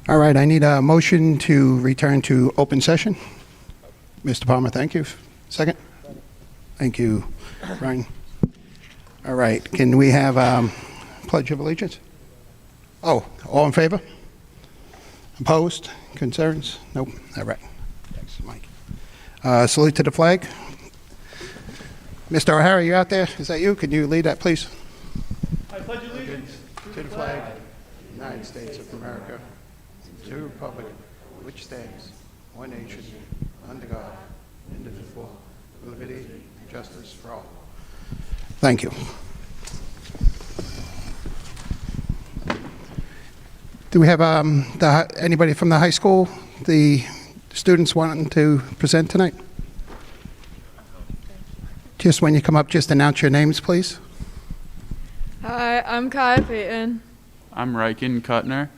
All right, I need a motion to return to open session. Mr. Palmer, thank you. Second? Thank you, Brian. All right, can we have Pledge of Allegiance? Oh, all in favor? Opposed? Concerns? Nope. All right. Thanks, Mike. Salute to the flag. Mr. O'Hara, you out there? Is that you? Could you lead that, please? I pledge allegiance to the flag of the United States of America, to the republic which stands one nation, under God, indivisible, with liberty and justice for all. Thank you. Do we have anybody from the high school, the students wanting to present tonight? Just when you come up, just announce your names, please. Hi, I'm Kai Payton. I'm Riken Kuttner.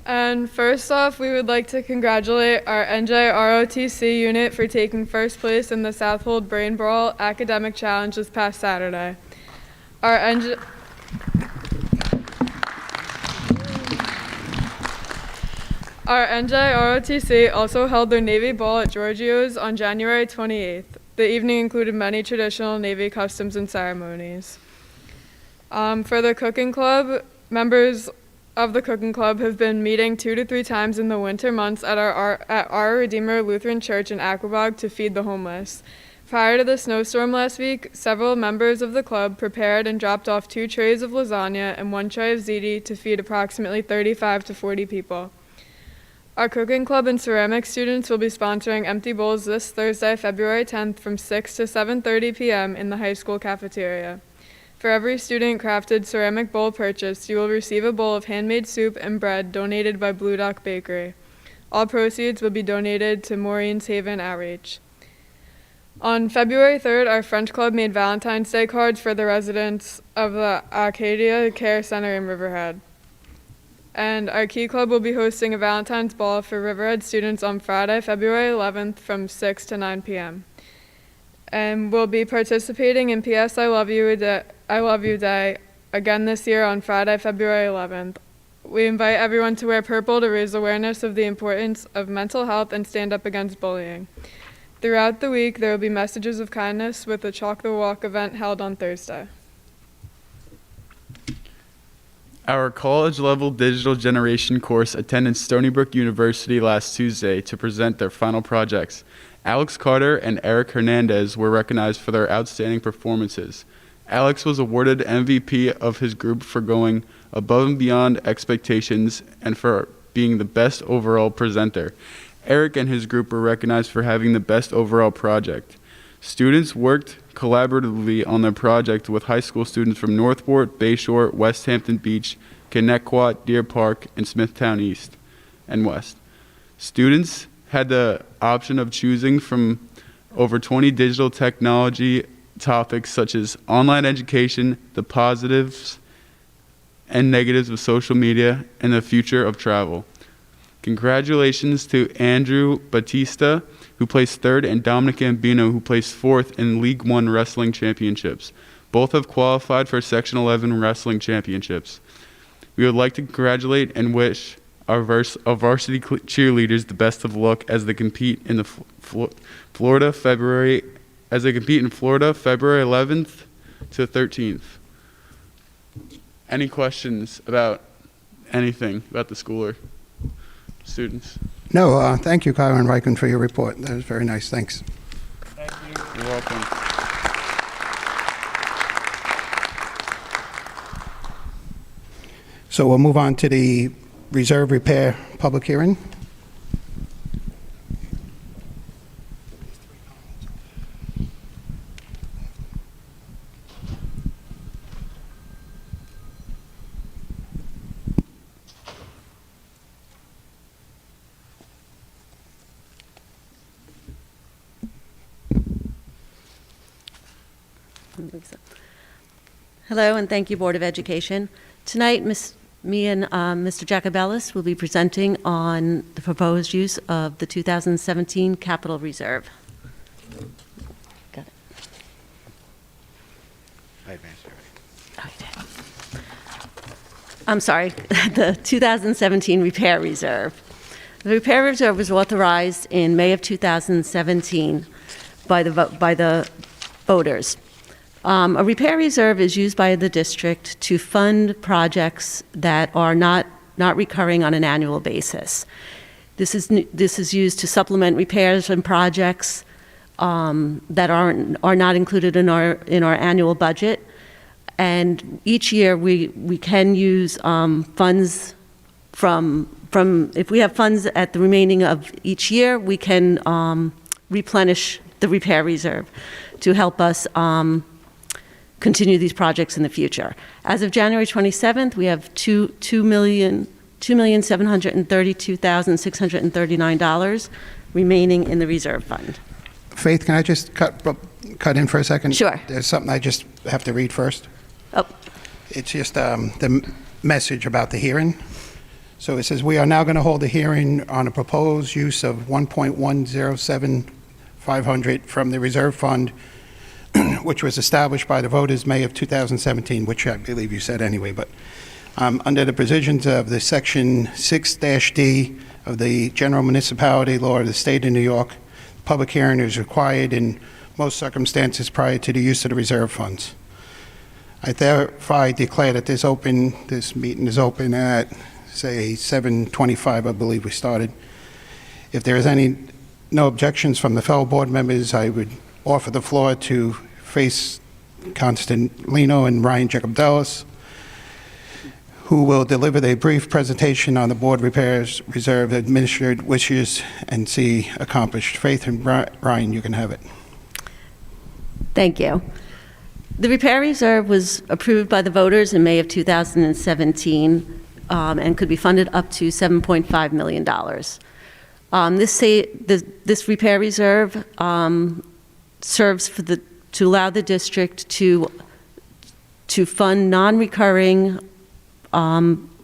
And first off, we would like to congratulate our NJROTC unit for taking first place in the Southold Brain Brawl Academic Challenge this past Saturday. Our NJROTC also held their Navy Ball at Giorgio's on January 28th. The evening included many traditional Navy customs and ceremonies. For the cooking club, members of the cooking club have been meeting 2 to 3 times in the winter months at our Redeemer Lutheran Church in Aquabog to feed the homeless. Prior to the snowstorm last week, several members of the club prepared and dropped off 2 trays of lasagna and 1 tray of ziti to feed approximately 35 to 40 people. Our cooking club and ceramics students will be sponsoring empty bowls this Thursday, February 10th from 6 to 7:30 p.m. in the high school cafeteria. For every student crafted ceramic bowl purchased, you will receive a bowl of handmade soup and bread donated by Blue Duck Bakery. All proceeds will be donated to Maureen's Haven Outreach. On February 3rd, our French club made Valentine's Day cards for the residents of the Arcadia Care Center in Riverhead. And our Key Club will be hosting a Valentine's Ball for Riverhead students on Friday, February 11th from 6 to 9 p.m. And we'll be participating in PS I Love You Day again this year on Friday, February 11th. We invite everyone to wear purple to raise awareness of the importance of mental health and stand up against bullying. Throughout the week, there will be messages of kindness with the Chalk the Walk event held on Thursday. Our college-level digital generation course attended Stony Brook University last Tuesday to present their final projects. Alex Carter and Eric Hernandez were recognized for their outstanding performances. Alex was awarded MVP of his group for going above and beyond expectations and for being the best overall presenter. Eric and his group were recognized for having the best overall project. Students worked collaboratively on their project with high school students from Northport, Bayshore, West Hampton Beach, Connecticut, Deer Park, and Smithtown East and West. Students had the option of choosing from over 20 digital technology topics such as online education, the positives and negatives of social media, and the future of travel. Congratulations to Andrew Batista, who placed 3rd, and Dominic Ambino, who placed 4th in League One Wrestling Championships. Both have qualified for Section 11 Wrestling Championships. We would like to congratulate and wish our varsity cheerleaders the best of luck as they compete in Florida, February 11th to 13th. Any questions about anything about the school or students? No, thank you, Kyle and Riken, for your report. That was very nice. Thanks. Thank you. You're welcome. So we'll move on to the reserve repair public hearing. Hello, and thank you, Board of Education. Tonight, me and Mr. Jacobellis will be presenting on the proposed use of the 2017 Capital Reserve. Got it. I advanced already. Oh, you I'm sorry, the 2017 repair reserve. The repair reserve was authorized in May of 2017 by the voters. A repair reserve is used by the district to fund projects that are not recurring on an annual basis. This is used to supplement repairs and projects that are not included in our annual budget. And each year we can use funds from if we have funds at the remaining of each year, we can replenish the repair reserve to help us continue these projects in the future. As of January 27th, we have $2,732,639 remaining in the reserve fund. Faith, can I just cut in for a second? Sure. There's something I just have to read first. Oh, It's just the message about the hearing. So it says, "We are now going to hold a hearing on a proposed use of $1.107500 from the reserve fund, which was established by the voters May of 2017, which I believe you said anyway, but under the provisions of the Section 6-D of the General Municipality Law of the State of New York, public hearing is required in most circumstances prior to the use of the reserve funds. I therefore declare that this meeting is open at, say, 7:25, I believe we started. If there is no objections from the fellow board members, I would offer the floor to Faith Constantino and Ryan Jacobelis, who will deliver a brief presentation on the board repairs reserve administered wishes and see accomplished. Faith and Ryan, you can have it. thank you. The repair reserve was approved by the voters in May of 2017 and could be funded up to $7.5 million. This repair reserve serves to allow the district to fund non-recurring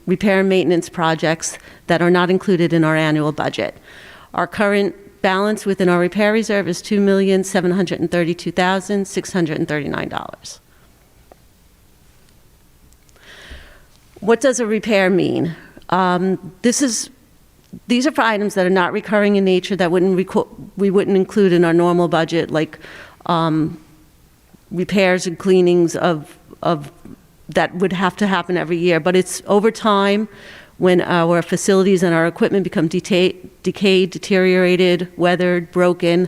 repair and maintenance projects that are not included in our annual budget. Our current balance within our repair reserve is $2,732,639. What does a repair mean? These are for items that are not recurring in nature that we wouldn't include in our normal budget, like repairs and cleanings of that would have to happen every year. But it's over time, when our facilities and our equipment become decayed, deteriorated, weathered, broken.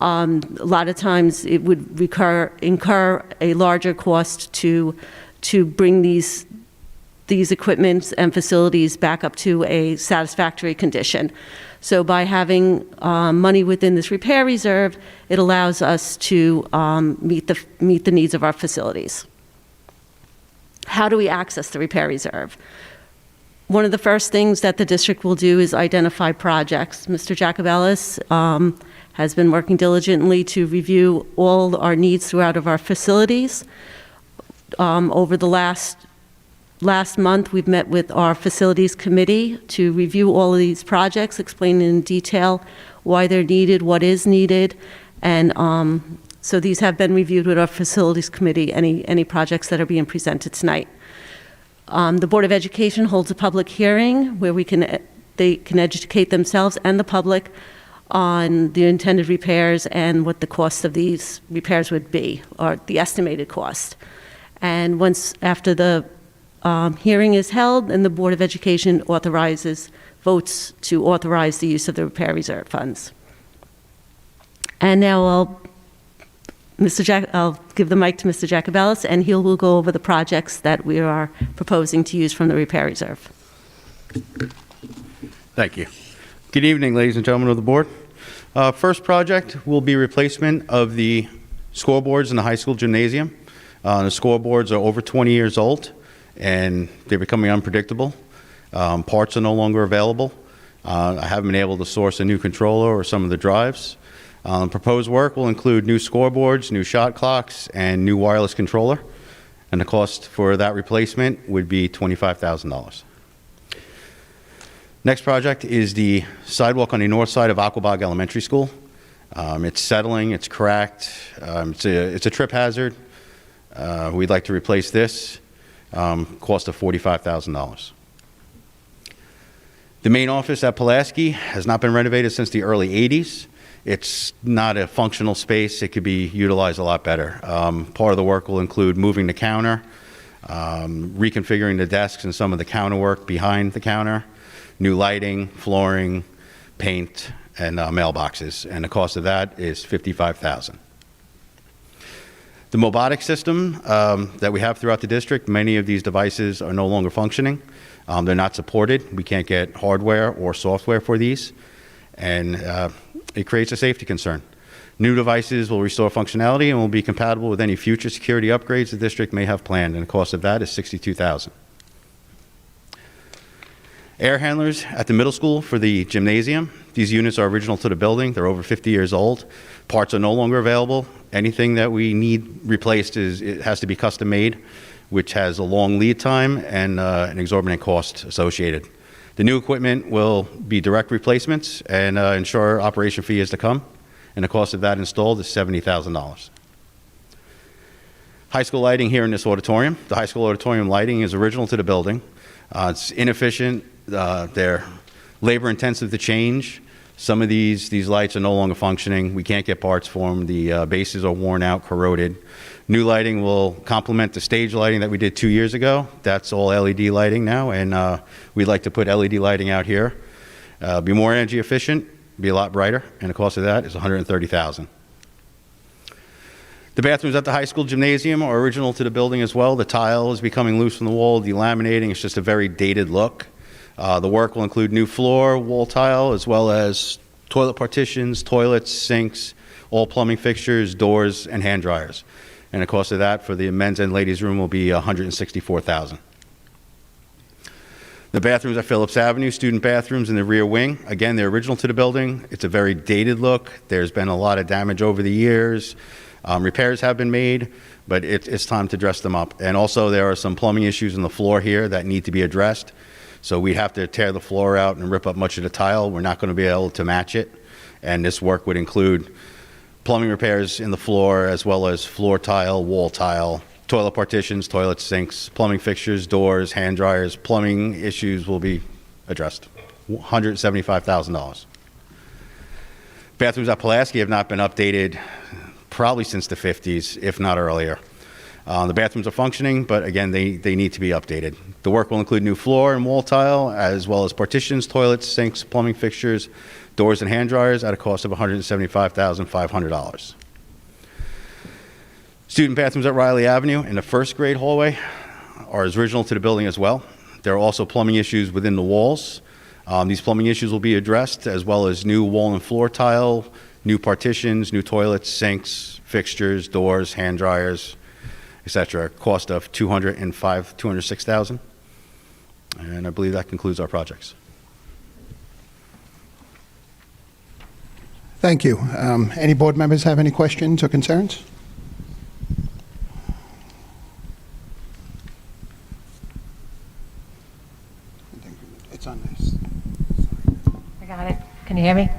A lot of times it would incur a larger cost to bring these equipments and facilities back up to a satisfactory condition. So by having money within this repair reserve, it allows us to meet the needs of our facilities. How do we access the repair reserve? One of the first things that the district will do is identify projects. Mr. Jacobelis has been working diligently to review all our needs throughout of our facilities. Over the last month, we've met with our facilities committee to review all of these projects, explain in detail why they're needed, what is needed, and so these have been reviewed with our facilities committee, any projects that are being presented tonight. The Board of Education holds a public hearing where they can educate themselves and the public on the intended repairs and what the cost of these repairs would be, or the estimated cost. And after the hearing is held, and the Board of Education votes to authorize the use of the repair reserve funds. And now I'll give the mic to Mr. Jacobelis, and he will go over the projects that we are proposing to use from the repair reserve. Thank you. Good evening, ladies and gentlemen of the board. First project will be replacement of the scoreboards in the high school gymnasium. The scoreboards are over 20 years old, and they're becoming unpredictable. Parts are no longer available. I haven't been able to source a new controller or some of the drives. Proposed work will include new scoreboards, new shot clocks, and new wireless controller. And the cost for that replacement would be $25,000. Next project is the sidewalk on the north side of Aquabog Elementary School. It's settling, it's cracked, it's a trip hazard. We'd like to replace this. cost of $45,000. The main office at Pulaski has not been renovated since the early 80s. It's not a functional space. It could be utilized a lot better. Part of the work will include moving the counter, reconfiguring the desks and some of the counter work behind the counter, new lighting, flooring, paint, and mailboxes. And the cost of that is $55,000. The Mobotic system that we have throughout the district, many of these devices are no longer functioning. They're not supported. We can't get hardware or software for these, and it creates a safety concern. New devices will restore functionality and will be compatible with any future security upgrades the district may have planned, and the cost of that is $62,000. Air handlers at the middle school for the gymnasium. These units are original to the building. They're over 50 years old. Parts are no longer available. Anything that we need replaced it has to be custom made, which has a long lead time and an exorbitant cost associated. The new equipment will be direct replacements and ensure operation for years to come, and the cost of that installed is $70,000. High school lighting here in this auditorium. The high school auditorium lighting is original to the building. It's inefficient. They're labor intensive to change. Some of these lights are no longer functioning. We can't get parts for them. The bases are worn out, corroded. New lighting will complement the stage lighting that we did 2 years ago. That's all LED lighting now, and we'd like to put LED lighting out here. Be more energy efficient, be a lot brighter, and the cost of that is $130,000. The bathrooms at the high school gymnasium are original to the building as well. The tile is becoming loose from the wall, delaminating. It's just a very dated look. The work will include new floor, wall tile, as well as toilet partitions, toilets, sinks, all plumbing fixtures, doors, and hand dryers. And the cost of that for the men's and ladies' room will be $164,000. The bathrooms at Phillips Avenue, student bathrooms in the rear wing. Again, they're original to the building. It's a very dated look. There's been a lot of damage over the years. Repairs have been made, but it's time to dress them up. And also, there are some plumbing issues in the floor here that need to be addressed. So we'd have to tear the floor out and rip up much of the tile. We're not going to be able to match it. And this work would include plumbing repairs in the floor, as well as floor tile, wall tile, toilet partitions, toilets, sinks, plumbing fixtures, doors, hand dryers. Plumbing issues will be addressed. $175,000. Bathrooms at Pulaski have not been updated probably since the 50s, if not earlier. The bathrooms are functioning, but again, they need to be updated. The work will include new floor and wall tile, as well as partitions, toilets, sinks, plumbing fixtures, doors, and hand dryers at a cost of $175,500. Student bathrooms at Riley Avenue in the first grade hallway are as original to the building as well. There are also plumbing issues within the walls. These plumbing issues will be addressed, as well as new wall and floor tile, new partitions, new toilets, sinks, fixtures, doors, hand dryers, etc. Cost of $206,000. And I believe that concludes our projects. Thank you. Any board members have any questions or concerns? It's on this. I got it. Can you hear me?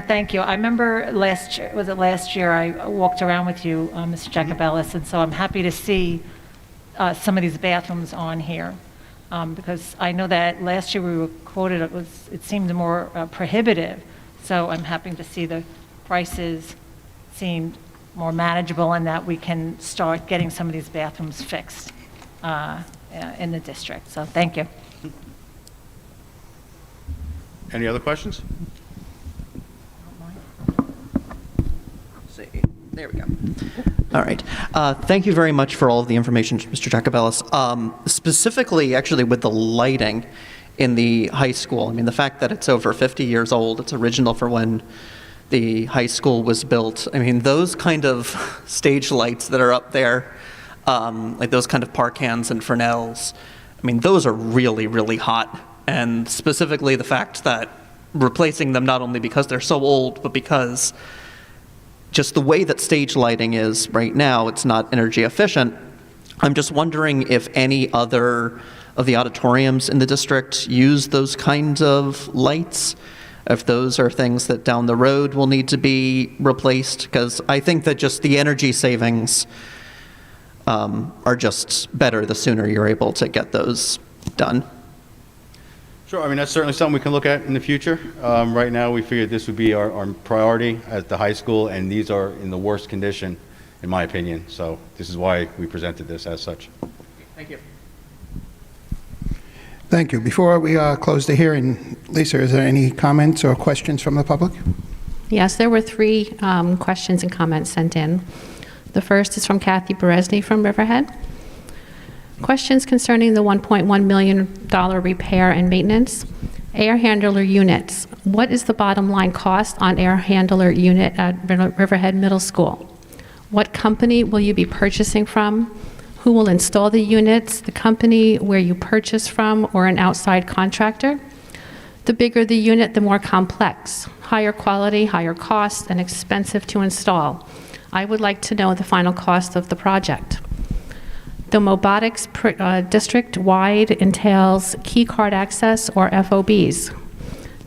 Thank you. I remember last year I walked around with you, Mr. Jacobellis, and so I'm happy to see some of these bathrooms on here. Because I know that last year we were quoted, it seemed more prohibitive. So I'm happy to see the prices seemed more manageable and that we can start getting some of these bathrooms fixed in the district. So thank you. Any other questions? See, there we go. All right. Thank you very much for all of the information, Mr. Jacobellis. Specifically, actually, with the lighting in the high school, I mean, the fact that it's over 50 years old, it's original for when the high school was built. I mean, those kind of stage lights that are up there, like those kind of park hands and Fresnels, I mean, those are really, really hot. And specifically the fact that replacing them not only because they're so old, but because just the way that stage lighting is right now, it's not energy efficient. I'm just wondering if any other of the auditoriums in the district use those kinds of lights, if those are things that down the road will need to be replaced, because I think that just the energy savings are just better the sooner you're able to get those done. Sure, I mean, that's certainly something we can look at in the future. Right now, we figured this would be our priority at the high school, and these are in the worst condition, in my opinion. So this is why we presented this as such. Thank you. Thank you. Before we close the hearing, Lisa, is there any comments or questions from the public? Yes, there were 3 questions and comments sent in. The first is from Kathy Beresny from Riverhead. Questions concerning the $1.1 million repair and maintenance. Air handler units. What is the bottom line cost on air handler unit at Riverhead Middle School? What company will you be purchasing from? Who will install the units? The company where you purchase from or an outside contractor? The bigger the unit, the more complex. Higher quality, higher cost, and expensive to install. I would like to know the final cost of the project. The Mobotics district-wide entails key card access or FOBs.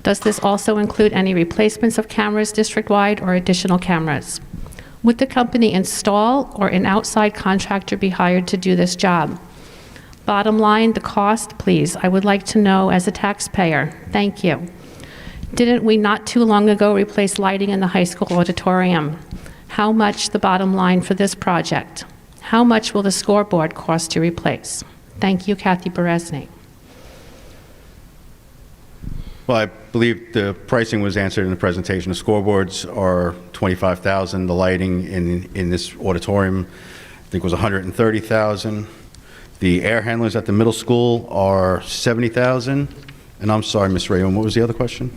Does this also include any replacements of cameras district-wide or additional cameras? Would the company install or an outside contractor be hired to do this job? Bottom line, the cost, please. I would like to know as a taxpayer. Thank you. Didn't we not too long ago replace lighting in the high school auditorium? How much the bottom line for this project? How much will the scoreboard cost to replace? Thank you, Kathy Beresny. Well, I believe the pricing was answered in the presentation. The scoreboards are $25,000. The lighting in this auditorium, I think, was $130,000. The air handlers at the middle school are $70,000. And I'm sorry, Ms. Rayon, what was the other question?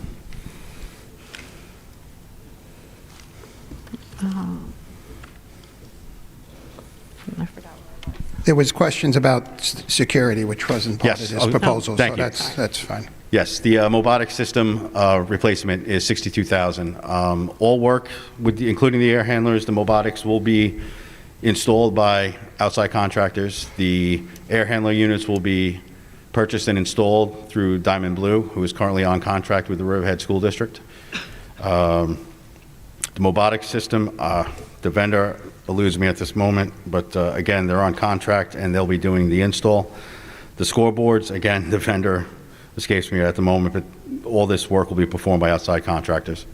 I forgot. There was questions about security, which wasn't part Yes. of this proposal, Thank so you. that's fine. Yes, the Mobotics system replacement is $62,000. All work, including the air handlers, the Mobotics will be installed by outside contractors. The air handler units will be purchased and installed through Diamond Blue, who is currently on contract with the Riverhead School District. The Mobotics system, the vendor eludes me at this moment, but again, they're on contract and they'll be doing the install. The scoreboards, again, the vendor escapes me at the moment, but all this work will be performed by outside contractors.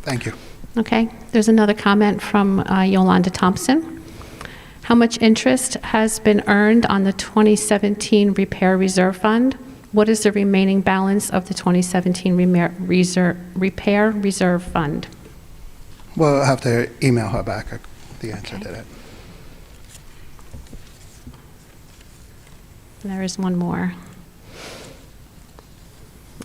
Thank you. Okay, there's another comment from Yolanda Thompson. How much interest has been earned on the 2017 Repair Reserve Fund? What is the remaining balance of the 2017 Repair Reserve Fund? We'll have to email her back the answer to that. And there is one more.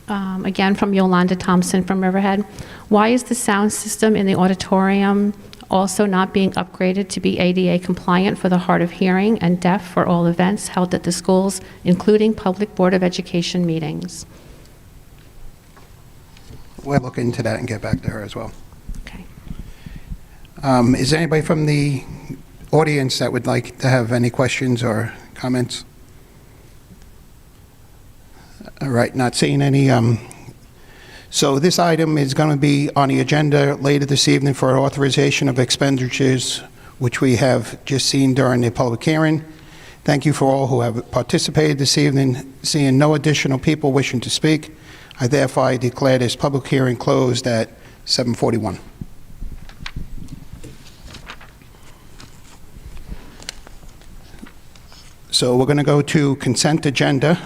Again, from Yolanda Thompson from Riverhead. Why is the sound system in the auditorium also not being upgraded to be ADA compliant for the hard of hearing and deaf for all events held at the schools, including public Board of Education meetings? We'll look into that and get back to her as well. Okay. Is there anybody from the audience that would like to have any questions or comments? All right, not seeing any. So this item is going to be on the agenda later this evening for authorization of expenditures, which we have just seen during the public hearing. Thank you for all who have participated this evening. Seeing no additional people wishing to speak, I therefore declare this public hearing closed at 7:41. So we're going to go to consent agenda.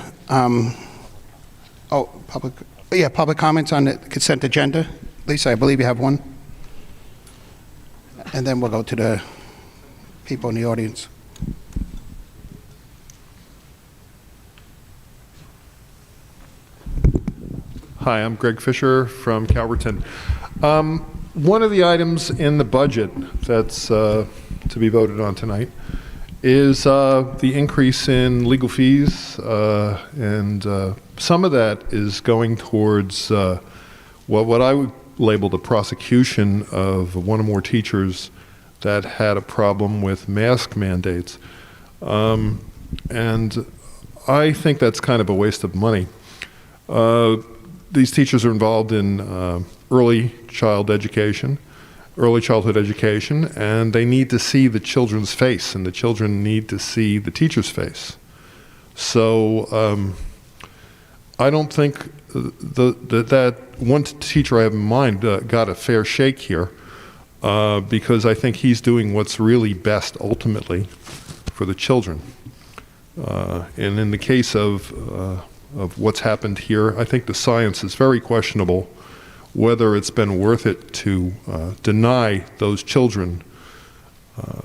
Public comments on the consent agenda. Lisa, I believe you have one. And then we'll go to the people in the audience. Hi, I'm Greg Fisher from Calverton. One of the items in the budget that's to be voted on tonight is the increase in legal fees, and some of that is going towards what I would label the prosecution of one or more teachers that had a problem with mask mandates. And I think that's kind of a waste of money. These teachers are involved in early child education, early childhood education, and they need to see the children's face, and the children need to see the teacher's face. So I don't think that one teacher I have in mind got a fair shake here, because I think he's doing what's really best ultimately for the children. And in the case of what's happened here, I think the science is very questionable whether it's been worth it to deny those children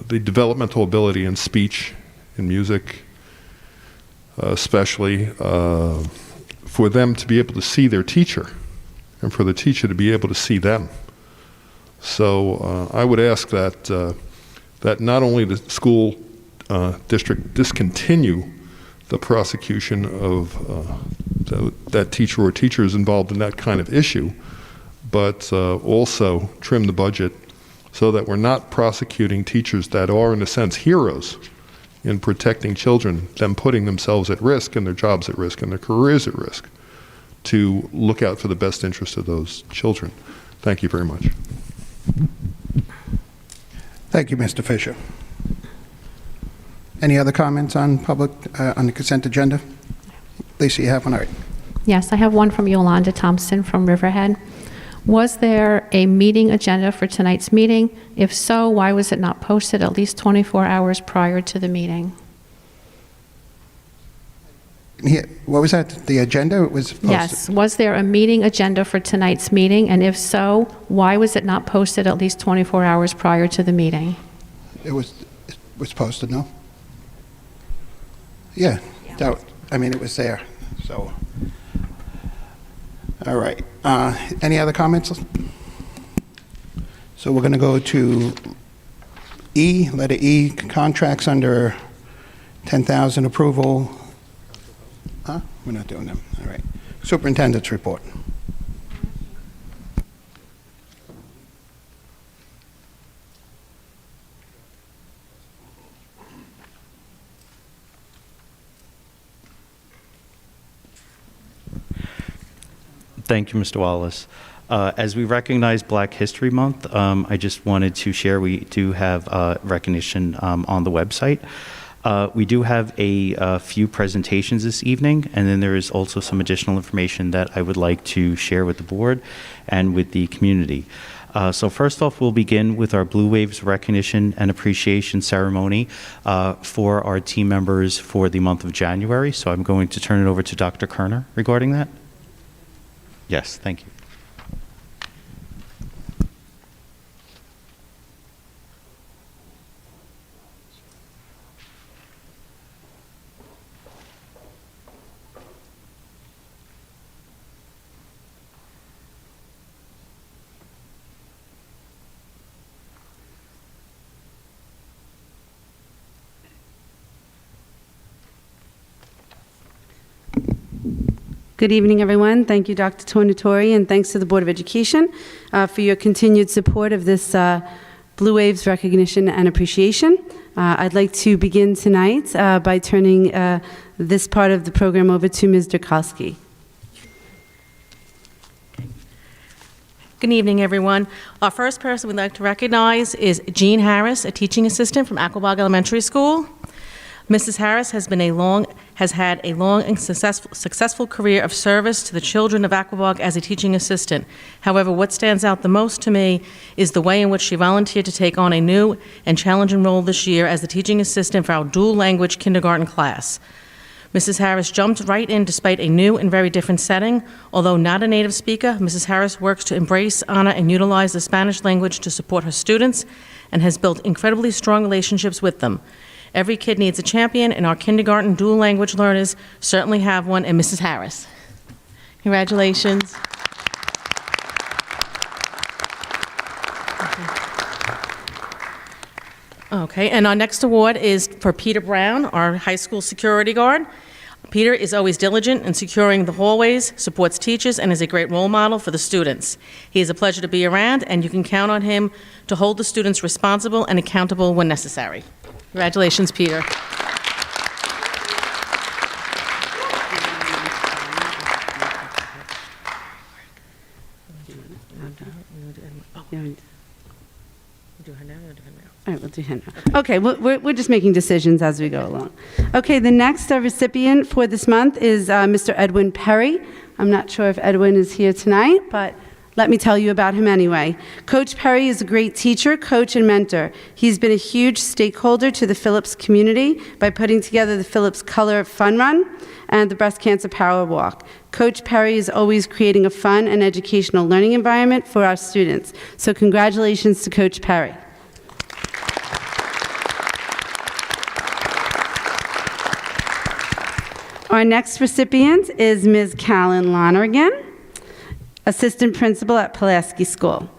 the developmental ability in speech, in music, especially for them to be able to see their teacher and for the teacher to be able to see them. So I would ask that that not only the school district discontinue the prosecution of that teacher or teachers involved in that kind of issue, but also trim the budget so that we're not prosecuting teachers that are, in a sense, heroes in protecting children, them putting themselves at risk and their jobs at risk and their careers at risk to look out for the best interest of those children. Thank you very much. Thank you, Mr. Fisher. Any other comments on on the consent agenda? Lisa, you have one? All right. Yes, I have one from Yolanda Thompson from Riverhead. Was there a meeting agenda for tonight's meeting? If so, why was it not posted at least 24 hours prior to the meeting? What was that? The agenda was posted? Yes. Was there a meeting agenda for tonight's meeting? And if so, why was it not posted at least 24 hours prior to the meeting? It was posted, no? Yeah. I mean, it was there, so. All right. Any other comments? So we're going to go to E, letter E, contracts under 10,000 approval. Huh? We're not doing them. All right. Superintendent's report. Thank you, Mr. Wallace. As we recognize Black History Month, I just wanted to share we do have recognition on the website. We do have a few presentations this evening, and then there is also some additional information that I would like to share with the board and with the community. So first off, we'll begin with our Blue Waves Recognition and Appreciation Ceremony for our team members for the month of January. So I'm going to turn it over to Dr. Kerner regarding that. Yes, thank you. Good evening, everyone. Thank you, Dr. Tornatori, and thanks to the Board of Education for your continued support of this Blue Waves Recognition and Appreciation. I'd like to begin tonight by turning this part of the program over to Ms. Durkowski. Good evening, everyone. Our first person we'd like to recognize is Jean Harris, a teaching assistant from Aquabog Elementary School. Mrs. Harris has had a long and successful career of service to the children of Aquabog as a teaching assistant. However, what stands out the most to me is the way in which she volunteered to take on a new and challenging role this year as the teaching assistant for our dual language kindergarten class. Mrs. Harris jumped right in despite a new and very different setting. Although not a native speaker, Mrs. Harris works to embrace, honor, and utilize the Spanish language to support her students and has built incredibly strong relationships with them. Every kid needs a champion, and our kindergarten dual language learners certainly have one in Mrs. Harris. Congratulations. Okay, and our next award is for Peter Brown, our high school security guard. Peter is always diligent in securing the hallways, supports teachers, and is a great role model for the students. He is a pleasure to be around, and you can count on him to hold the students responsible and accountable when necessary. Congratulations, Peter. All right, we'll do him now. Okay, we're just making decisions as we go along. Okay, the next recipient for this month is Mr. Edwin Perry. I'm not sure if Edwin is here tonight, but let me tell you about him anyway. Coach Perry is a great teacher, coach, and mentor. He's been a huge stakeholder to the Phillips community by putting together the Phillips Color Fun Run and the Breast Cancer Power Walk. Coach Perry is always creating a fun and educational learning environment for our students. So congratulations to Coach Perry. Our next recipient is Ms. Callan Lonergan, Assistant Principal at Pulaski School.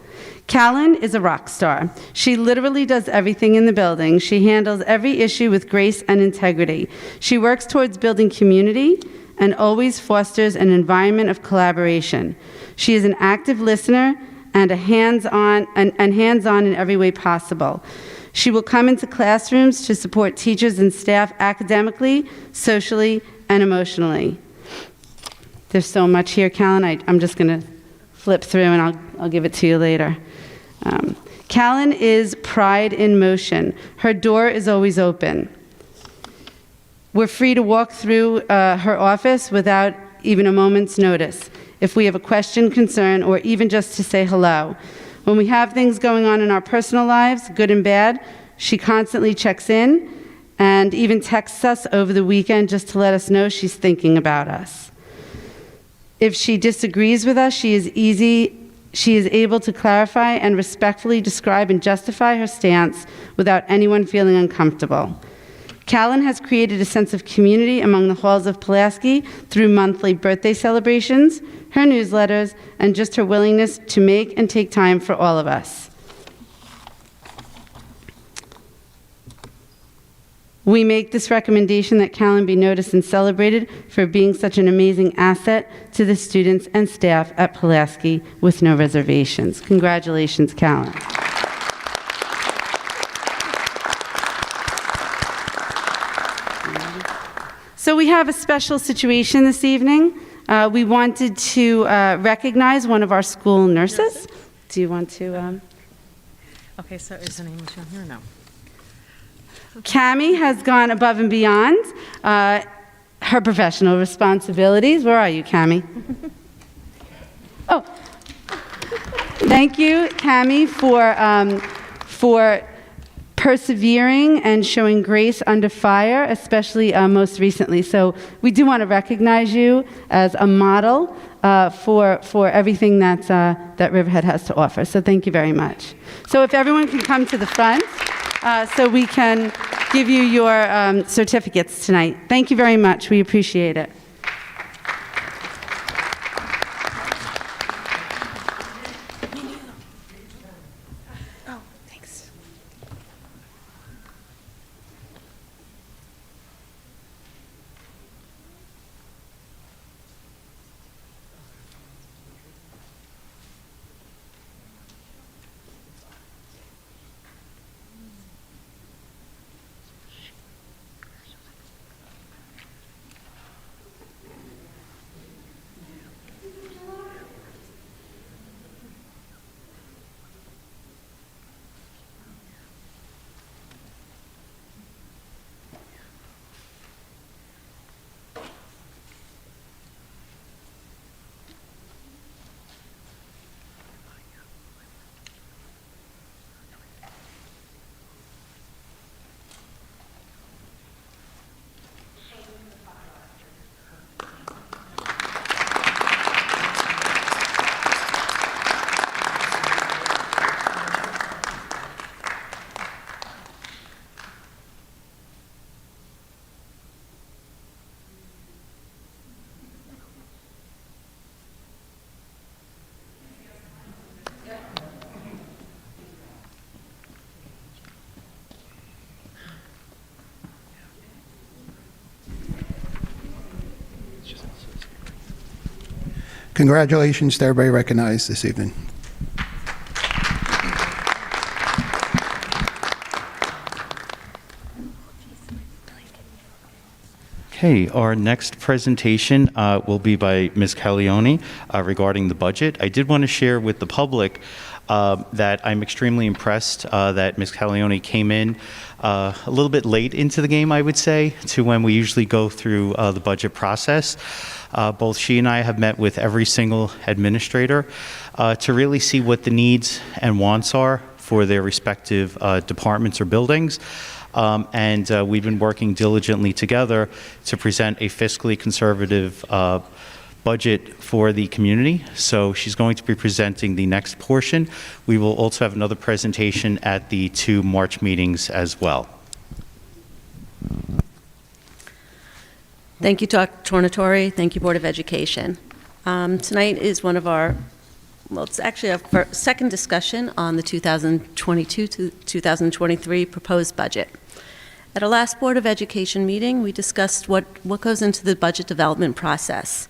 Callan is a rock star. She literally does everything in the building. She handles every issue with grace and integrity. She works towards building community and always fosters an environment of collaboration. She is an active listener and hands-on in every way possible. She will come into classrooms to support teachers and staff academically, socially, and emotionally. There's so much here, Callan. I'm just going to flip through and I'll give it to you later. Callan is pride in motion. Her door is always open. We're free to walk through her office without even a moment's notice if we have a question, concern, or even just to say hello. When we have things going on in our personal lives, good and bad, she constantly checks in and even texts us over the weekend just to let us know she's thinking about us. If she disagrees with us, she is able to clarify and respectfully describe and justify her stance without anyone feeling uncomfortable. Callan has created a sense of community among the halls of Pulaski through monthly birthday celebrations, her newsletters, and just her willingness to make and take time for all of us. We make this recommendation that Callan be noticed and celebrated for being such an amazing asset to the students and staff at Pulaski with no reservations. Congratulations, Callan. So we have a special situation this evening. We wanted to recognize one of our school nurses. Do you want to? Okay, so is her name shown here or no? Cammie has gone above and beyond her professional responsibilities. Where are you, Cammie? Oh, thank you, Cammie, for persevering and showing grace under fire, especially most recently. So we do want to recognize you as a model for everything that Riverhead has to offer. So thank you very much. So if everyone can come to the front so we can give you your certificates tonight. Thank you very much. We appreciate it. Congratulations to everybody recognized this evening. Okay, our next presentation will be by Ms. Caglione regarding the budget. I did want to share with the public that I'm extremely impressed that Ms. Calione came in a little bit late into the game, I would say, to when we usually go through the budget process. Both she and I have met with every single administrator to really see what the needs and wants are for their respective departments or buildings. And we've been working diligently together to present a fiscally conservative budget for the community. So she's going to be presenting the next portion. We will also have another presentation at the 2 March meetings as well. Thank you, Dr. Tornatore. Thank you, Board of Education. Tonight is one of our, well, it's actually our second discussion on the 2022 to 2023 proposed budget. At our last Board of Education meeting, we discussed what goes into the budget development process.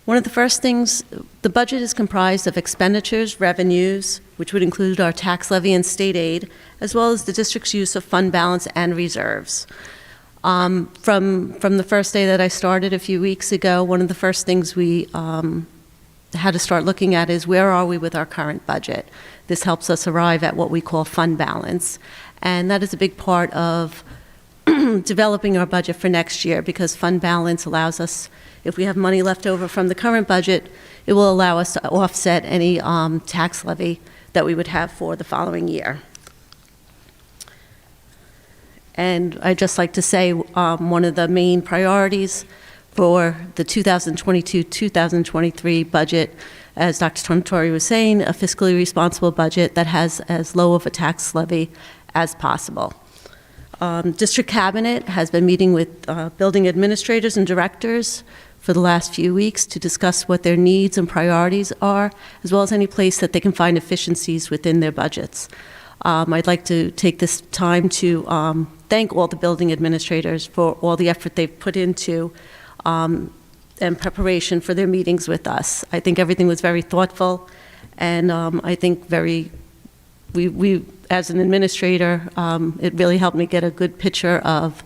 One of the first things, the budget is comprised of expenditures, revenues, which would include our tax levy and state aid, as well as the district's use of fund balance and reserves. From the first day that I started a few weeks ago, one of the first things we had to start looking at is where are we with our current budget? This helps us arrive at what we call fund balance. And that is a big part of developing our budget for next year, because fund balance allows us, if we have money left over from the current budget, it will allow us to offset any tax levy that we would have for the following year. And I'd just like to say one of the main priorities for the 2022-2023 budget, as Dr. Tornatore was saying, a fiscally responsible budget that has as low of a tax levy as possible. District Cabinet has been meeting with building administrators and directors for the last few weeks to discuss what their needs and priorities are, as well as any place that they can find efficiencies within their budgets. I'd like to take this time to thank all the building administrators for all the effort they've put into and preparation for their meetings with us. I think everything was very thoughtful, and I think we as an administrator, it really helped me get a good picture of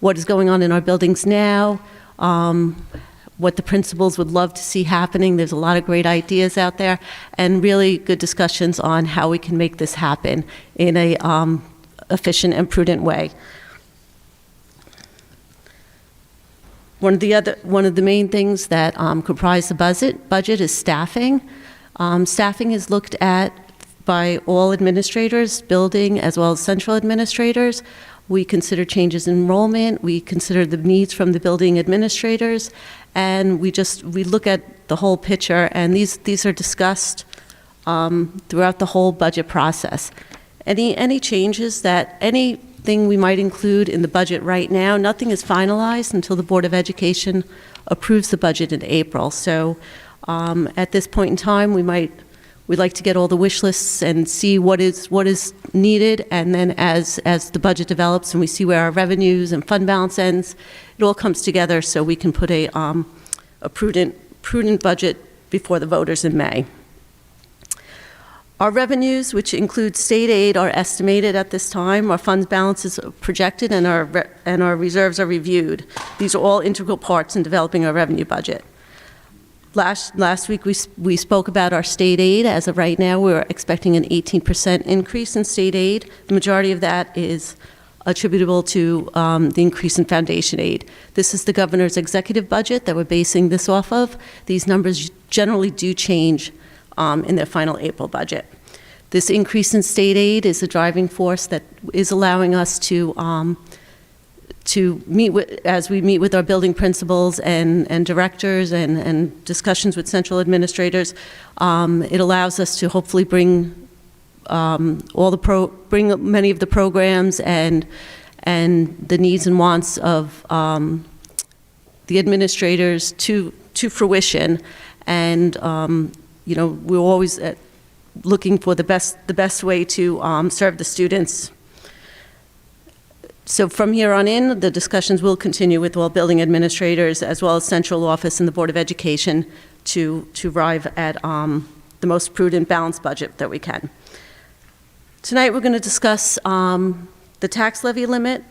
what is going on in our buildings now, what the principals would love to see happening. There's a lot of great ideas out there, and really good discussions on how we can make this happen in a efficient and prudent way. One of the main things that comprise the budget is staffing. Staffing is looked at by all administrators, building as well as central administrators. We consider changes in enrollment, we consider the needs from the building administrators, and we look at the whole picture, and these are discussed throughout the whole budget process. Any changes anything we might include in the budget right now, nothing is finalized until the Board of Education approves the budget in April. So at this point in time, we'd like to get all the wish lists and see what is needed, and then as the budget develops and we see where our revenues and fund balance ends, it all comes together so we can put a prudent budget before the voters in May. Our revenues, which include state aid, are estimated at this time. Our fund balance is projected, and our reserves are reviewed. These are all integral parts in developing our revenue budget. Last week, we spoke about our state aid. As of right now, we're expecting an 18% increase in state aid. The majority of that is attributable to the increase in foundation aid. This is the governor's executive budget that we're basing this off of. These numbers generally do change in their final April budget. This increase in state aid is a driving force that is allowing us to meet with our building principals and directors and discussions with central administrators. It allows us to hopefully bring many of the programs and the needs and wants of the administrators to fruition. And we're always looking for the best way to serve the students. So from here on in, the discussions will continue with all building administrators as well as central office and the Board of Education to arrive at the most prudent, balanced budget that we can. Tonight we're going to discuss the tax levy limit,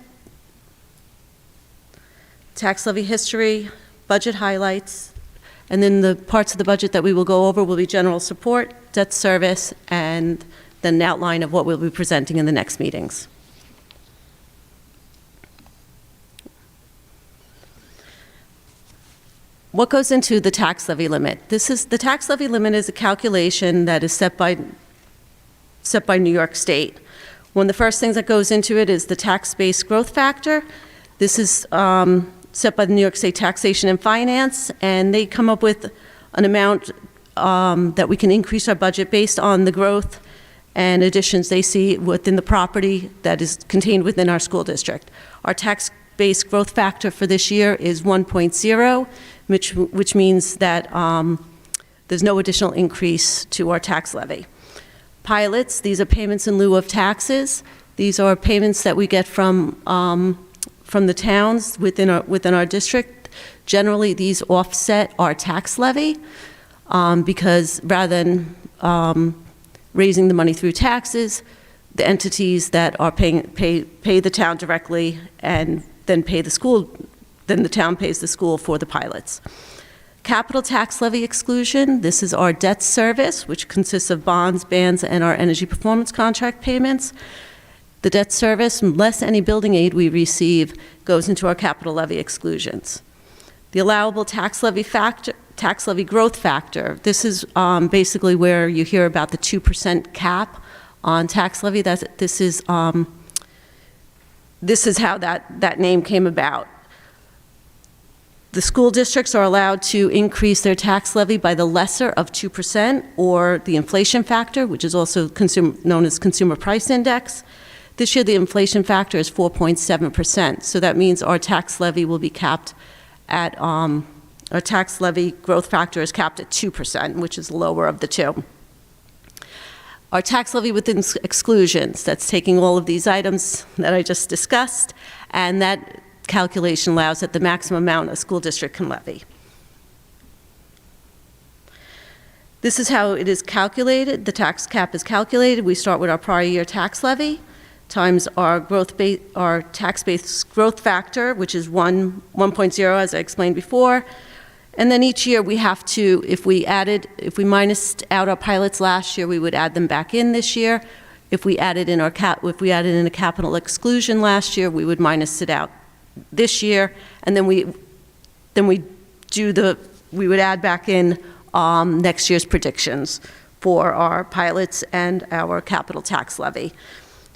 tax levy history, budget highlights, And then the parts of the budget that we will go over will be general support, debt service, and then an outline of what we'll be presenting in the next meetings. What goes into the tax levy limit? The tax levy limit is a calculation that is set by New York State. One of the first things that goes into it is the tax-based growth factor. This is set by the New York State Taxation and Finance, and they come up with an amount that we can increase our budget based on the growth and additions they see within the property that is contained within our school district. Our tax-based growth factor for this year is 1.0, which means that there's no additional increase to our tax levy. Pilots, these are payments in lieu of taxes. These are payments that we get from the towns within our district. Generally, these offset our tax levy because rather than raising the money through taxes, the entities that are pay the town directly and then pay the school, then the town pays the school for the pilots. Capital tax levy exclusion, this is our debt service, which consists of bonds, bands, and our energy performance contract payments. The debt service, less any building aid we receive, goes into our capital levy exclusions. The allowable tax levy growth factor, this is basically where you hear about the 2% cap on tax levy. This is how that name came about. The school districts are allowed to increase their tax levy by the lesser of 2% or the inflation factor, which is also known as consumer price index. This year, the inflation factor is 4.7%. So that means our tax levy will be capped at, our tax levy growth factor is capped at 2%, which is the lower of the two. Our tax levy within exclusions, that's taking all of these items that I just discussed, and that calculation allows at the maximum amount a school district can levy. This is how it is calculated. The tax cap is calculated. We start with our prior year tax levy times our tax-based growth factor, which is 1.0, as I explained before. And then each year we have to, if we minused out our pilots last year, we would add them back in this year. If we added in a capital exclusion last year, we would minus it out this year, and then we would add back in next year's predictions for our pilots and our capital tax levy.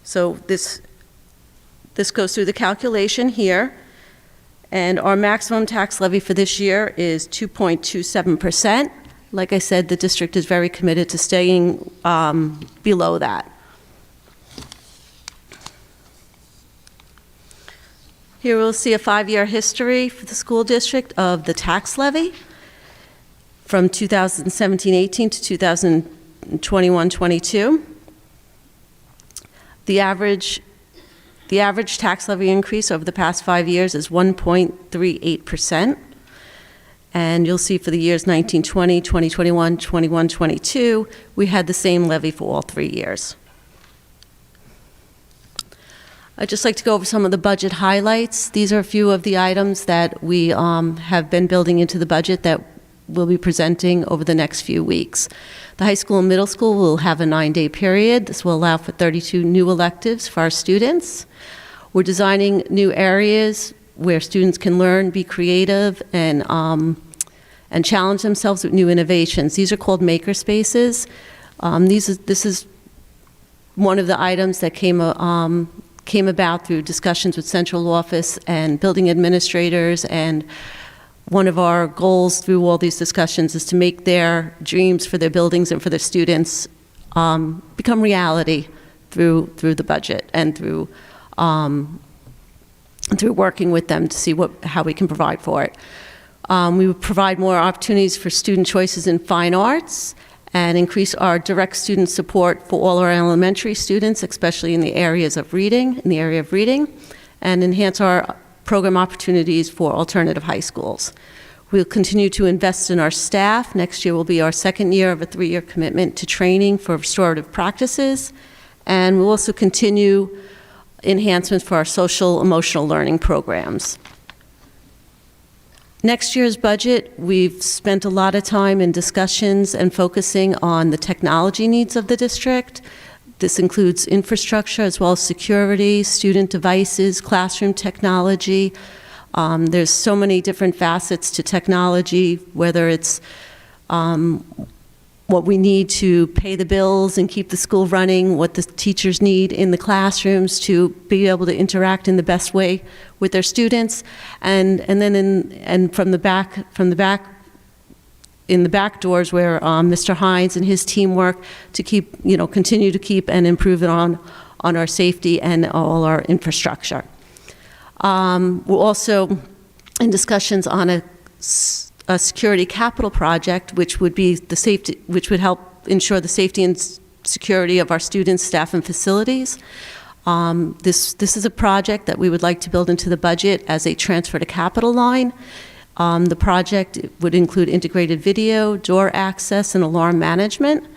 So this goes through the calculation here, and our maximum tax levy for this year is 2.27%. Like I said, the district is very committed to staying below that. Here we'll see a 5-year history for the school district of the tax levy from 2017-18 to 2021-22. The average tax levy increase over the past 5 years is 1.38%. And you'll see for the years 1920, 2021, 21-22, we had the same levy for all 3 years. I'd just like to go over some of the budget highlights. These are a few of the items that we have been building into the budget that we'll be presenting over the next few weeks. The high school and middle school will have a 9-day period. This will allow for 32 new electives for our students. We're designing new areas where students can learn, be creative, and challenge themselves with new innovations. These are called maker spaces. This is one of the items that came about through discussions with central office and building administrators, and one of our goals through all these discussions is to make their dreams for their buildings and for their students become reality through the budget and through working with them to see how we can provide for it. We would provide more opportunities for student choices in fine arts and increase our direct student support for all our elementary students, especially in the area of reading, and enhance our program opportunities for alternative high schools. We'll continue to invest in our staff. Next year will be our second year of a 3-year commitment to training for restorative practices, and we'll also continue enhancements for our social emotional learning programs. Next year's budget, we've spent a lot of time in discussions and focusing on the technology needs of the district. This includes infrastructure as well as security, student devices, classroom technology. There's so many different facets to technology, whether it's what we need to pay the bills and keep the school running, what the teachers need in the classrooms to be able to interact in the best way with their students, and then from the back in the back doors where Mr. Hines and his team work to continue to keep and improve it on our safety and all our infrastructure. We're also in discussions on a security capital project, which would help ensure the safety and security of our students, staff, and facilities. This is a project that we would like to build into the budget as a transfer to capital line. The project would include integrated video, door access, and alarm management.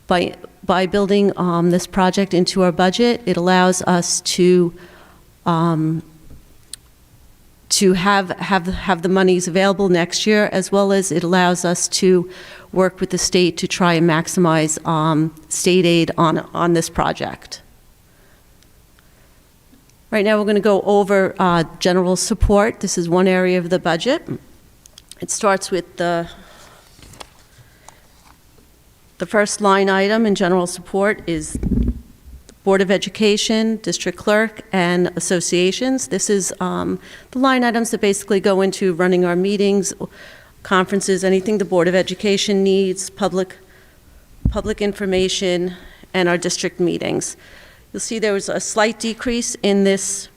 By building this project into our budget, it allows us to have the monies available next year, as well as it allows us to work with the state to try and maximize state aid on this project. Right now, we're going to go over general support. This is one area of the budget. It starts with the first line item in general support is Board of Education, District Clerk, and associations. This is the line items that basically go into running our meetings, conferences, anything the Board of Education needs, public information, and our district meetings. You'll see there was a slight decrease in this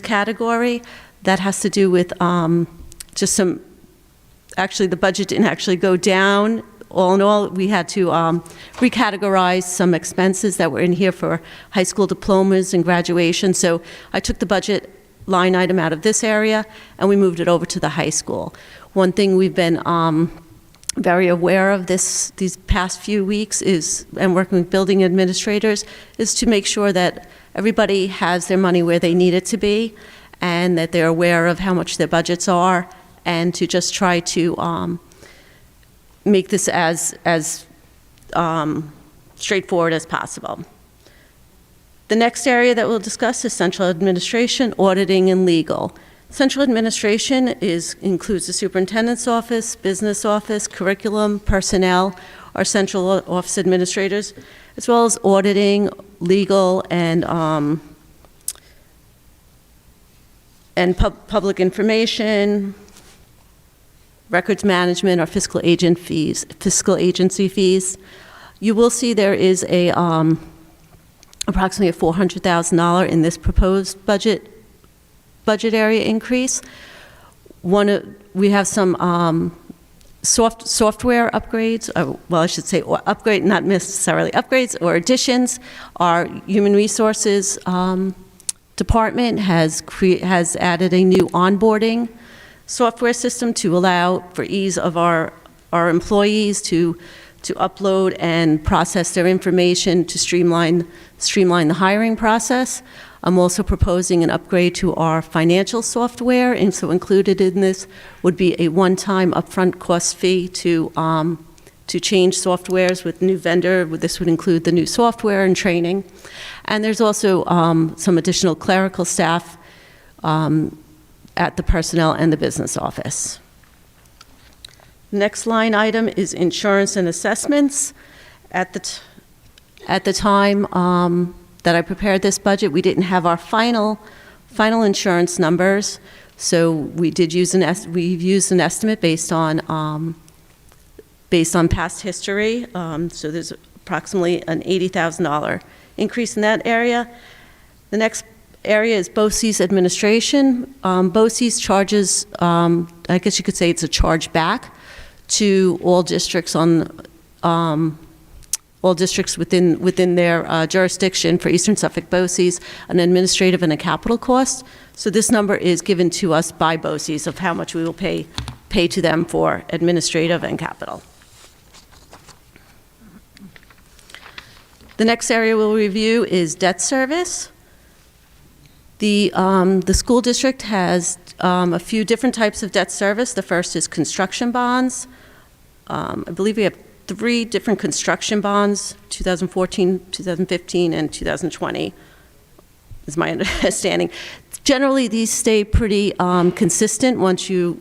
category. That has to do with just actually the budget didn't actually go down. All in all, we had to recategorize some expenses that were in here for high school diplomas and graduation. So I took the budget line item out of this area and we moved it over to the high school. One thing we've been very aware of these past few weeks and working with building administrators, is to make sure that everybody has their money where they need it to be and that they're aware of how much their budgets are, and to just try to make this as straightforward as possible. The next area that we'll discuss is central administration, auditing, and legal. Central administration includes the superintendent's office, business office, curriculum, personnel, our central office administrators, as well as auditing, legal, and public information, records management, or fiscal agency fees. You will see there is approximately a $400,000 in this proposed budget area increase. We have some software upgrades, well, I should say upgrade, not necessarily upgrades, or additions. Our human resources department has added a new onboarding software system to allow for ease of our employees to upload and process their information to streamline the hiring process. I'm also proposing an upgrade to our financial software, and so included in this would be a one-time upfront cost fee to change softwares with new vendor. This would include the new software and training. And there's also some additional clerical staff at the personnel and the business office. Next line item is insurance and assessments. At the time that I prepared this budget, we didn't have our final insurance numbers, so we've used an estimate based on past history. So there's approximately an $80,000 increase in that area. The next area is BOCES administration. BOCES charges, I guess you could say it's a charge back to all districts within their jurisdiction for Eastern Suffolk BOCES, an administrative and a capital cost. So this number is given to us by BOCES of how much we will pay to them for administrative and capital. The next area we'll review is debt service. The school district has a few different types of debt service. The first is construction bonds. I believe we have 3 different construction bonds, 2014, 2015, and 2020, is my understanding. Generally, these stay pretty consistent once you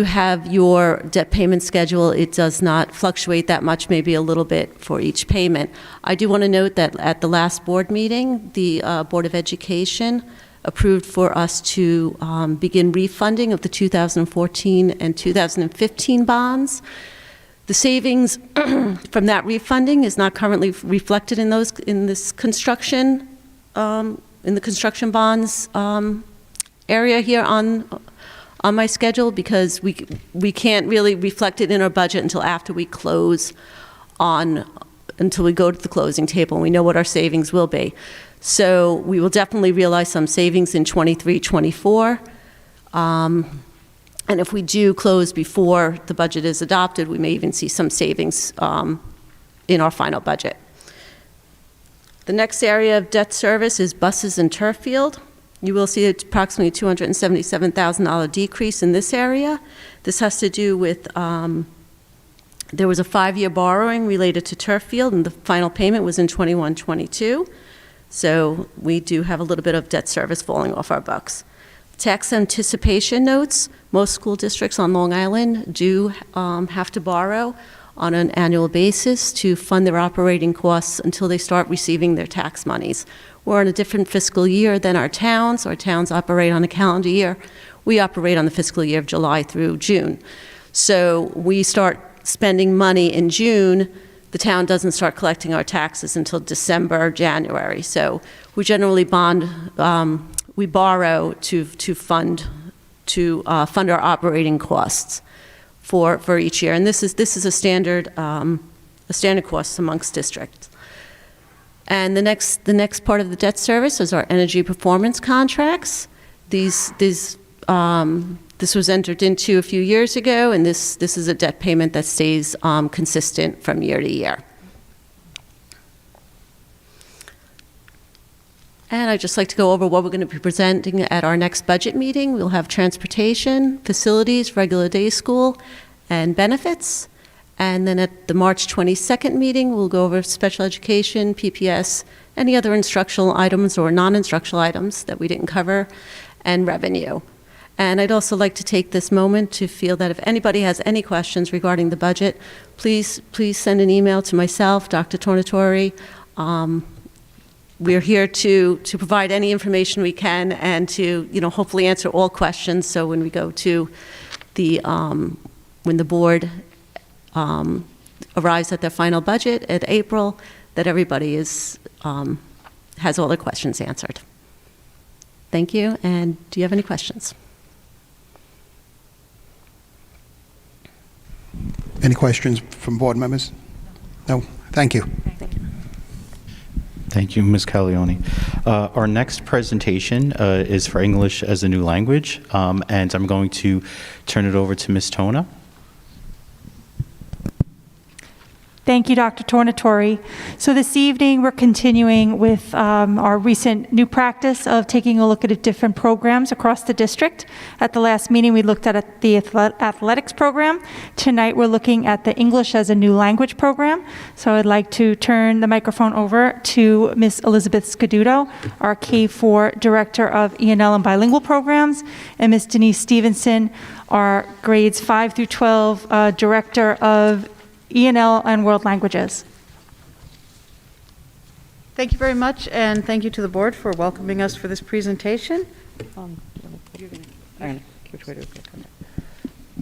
have your debt payment schedule. It does not fluctuate that much, maybe a little bit for each payment. I do want to note that at the last board meeting, the Board of Education approved for us to begin refunding of the 2014 and 2015 bonds. The savings from that refunding is not currently reflected in this construction, in the construction bonds area here on my schedule, because we can't really reflect it in our budget until after we close until we go to the closing table and we know what our savings will be. So we will definitely realize some savings in 23, 24. And if we do close before the budget is adopted, we may even see some savings in our final budget. The next area of debt service is buses and turf field. You will see approximately $277,000 decrease in this area. This has to do with, there was a 5-year borrowing related to turf field, and the final payment was in 21-22. So we do have a little bit of debt service falling off our books. Tax anticipation notes, most school districts on Long Island do have to borrow on an annual basis to fund their operating costs until they start receiving their tax monies. We're in a different fiscal year than our towns. Our towns operate on a calendar year. We operate on the fiscal year of July through June. So we start spending money in June. The town doesn't start collecting our taxes until December, January. So we generally we borrow to fund our operating costs for each year, and this is a standard cost amongst districts. And the next part of the debt service is our energy performance contracts. This was entered into a few years ago, and this is a debt payment that stays consistent from year to year. And I'd just like to go over what we're going to be presenting at our next budget meeting. We'll have transportation, facilities, regular day school, and benefits. And then at the March 22nd meeting, we'll go over special education, PPS, any other instructional items or non-instructional items that we didn't cover, and revenue. And I'd also like to take this moment to feel that if anybody has any questions regarding the budget, please send an email to myself, Dr. Tornatore. We're here to provide any information we can and to, hopefully answer all questions. So when we go to when the board arrives at their final budget at April, that everybody has all their questions answered. Thank you. And do you have any questions? Any questions from board members? No? Thank you. Thank you, Ms. Calione. Our next presentation is for English as a new language, and I'm going to turn it over to Ms. Tona. Thank you, Dr. Tornatore. So this evening, we're continuing with our recent new practice of taking a look at different programs across the district. At the last meeting, we looked at the athletics program. Tonight, we're looking at the English as a new language program. So I'd like to turn the microphone over to Ms. Elizabeth Scaduto, our K-4 Director of E&L and Bilingual Programs, and Ms. Denise Stevenson, our grades 5 through 12 Director of E&L and World Languages. Thank you very much, and thank you to the board for welcoming us for this presentation. Which way do we go?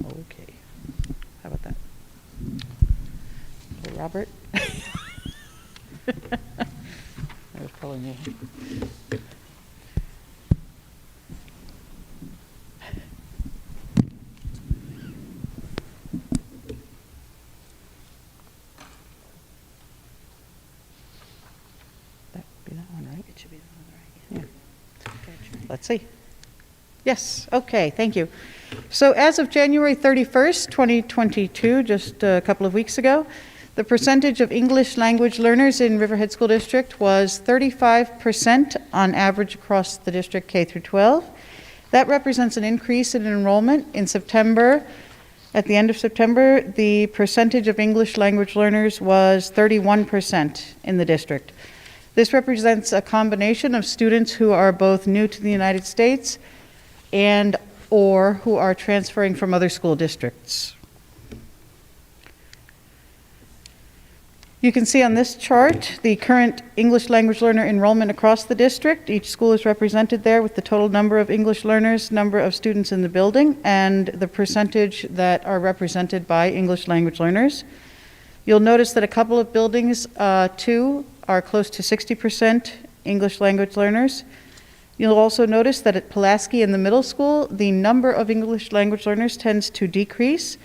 Okay. How about that? Oh, Robert? That was probably me. Let's see. Yes, okay, thank you. So as of January 31st, 2022, just a couple of weeks ago, The percentage of English language learners in Riverhead School District was 35% on average across the district K through 12. That represents an increase in enrollment in September. At the end of September, the percentage of English language learners was 31% in the district. This represents a combination of students who are both new to the United States and or who are transferring from other school districts. You can see on this chart the current English language learner enrollment across the district. Each school is represented there with the total number of English learners, number of students in the building, and the percentage that are represented by English language learners. You'll notice that a couple of buildings, too, are close to 60% English language learners. You'll also notice that at Pulaski in the middle school, the number of English language learners tends to decrease.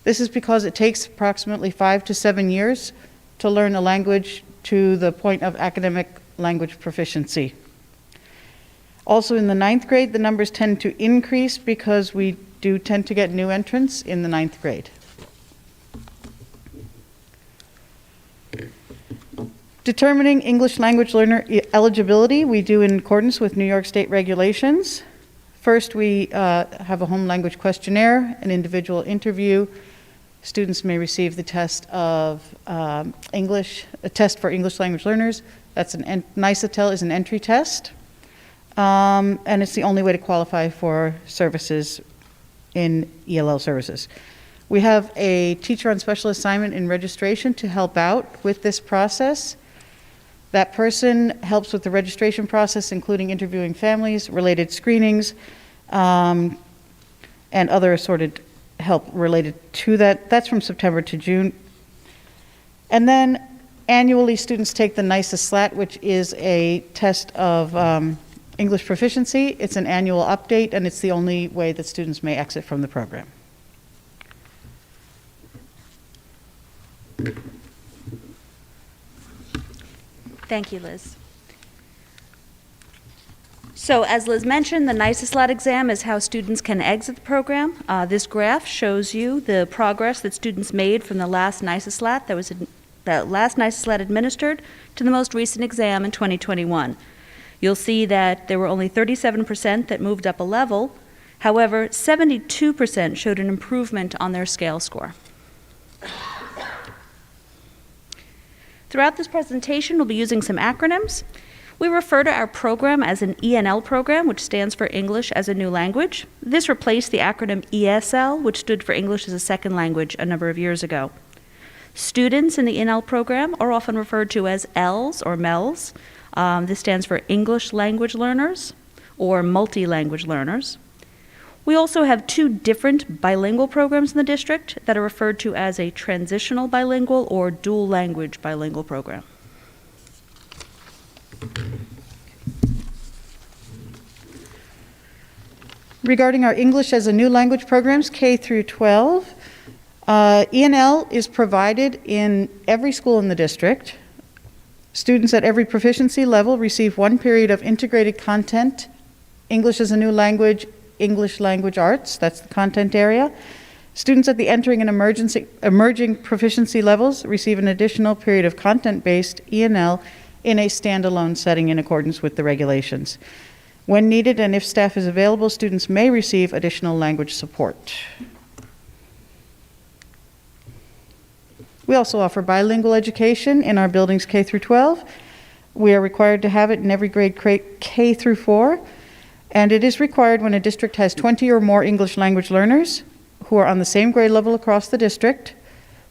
This is because it takes approximately 5 to 7 years to learn a language to the point of academic language proficiency. Also in the 9th grade, the numbers tend to increase because we do tend to get new entrants in the 9th grade. Determining English language learner eligibility, we do in accordance with New York State regulations. First, we have a home language questionnaire, an individual interview. Students may receive the test of a test for English language learners. That's NICETEL is an entry test, and it's the only way to qualify for services in ELL services. We have a teacher on special assignment in registration to help out with this process. That person helps with the registration process, including interviewing families, related screenings, and other assorted help related to that. That's from September to June. And then annually, students take the NICESLAT, which is a test of English proficiency. It's an annual update, and it's the only way that students may exit from the program. Thank you, Liz. So as Liz mentioned, the NICESLAT exam is how students can exit the program. This graph shows you the progress that students made from the last NICESLAT administered to the most recent exam in 2021. You'll see that there were only 37% that moved up a level. However, 72% showed an improvement on their scale score. Throughout this presentation, we'll be using some acronyms. We refer to our program as an ENL program, which stands for English as a New Language. This replaced the acronym ESL, which stood for English as a Second Language a number of years ago. Students in the ENL program are often referred to as ELLs or MELs. This stands for English Language Learners or Multi-Language Learners. We also have 2 different bilingual programs in the district that are referred to as a transitional bilingual or dual language bilingual program. Regarding our English as a New Language programs, K through 12, ENL is provided in every school in the district. Students at every proficiency level receive 1 period of integrated content, English as a New Language, English Language Arts, that's the content area. Students at the entering and emerging proficiency levels receive an additional period of content-based ENL in a standalone setting in accordance with the regulations. When needed and if staff is available, students may receive additional language support. We also offer bilingual education in our buildings K through 12. We are required to have it in every grade K through 4, and it is required when a district has 20 or more English language learners who are on the same grade level across the district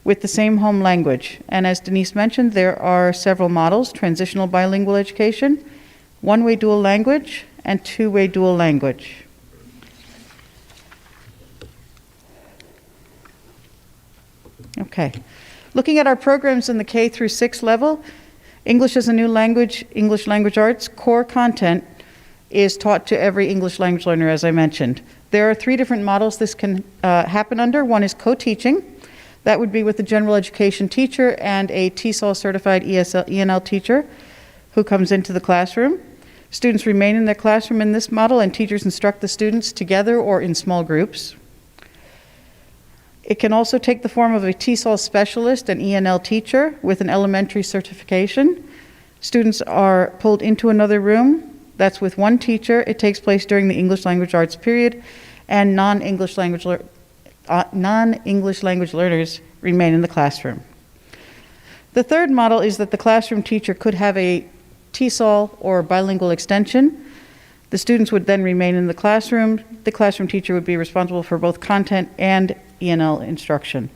with the same home language. And as Denise mentioned, there are several models: transitional bilingual education, one-way dual language, and two-way dual language. Okay. Looking at our programs in the K through 6 level, English as a New Language, English Language Arts core content is taught to every English language learner, as I mentioned. There are 3 different models this can happen under. One is co-teaching. That would be with a general education teacher and a TESOL certified ENL teacher who comes into the classroom. Students remain in their classroom in this model, and teachers instruct the students together or in small groups. It can also take the form of a TESOL specialist, an ENL teacher with an elementary certification. Students are pulled into another room. That's with one teacher. It takes place during the English language arts period, and non-English language learners remain in the classroom. The third model is that the classroom teacher could have a TESOL or bilingual extension. The students would then remain in the classroom. The classroom teacher would be responsible for both content and ENL instruction.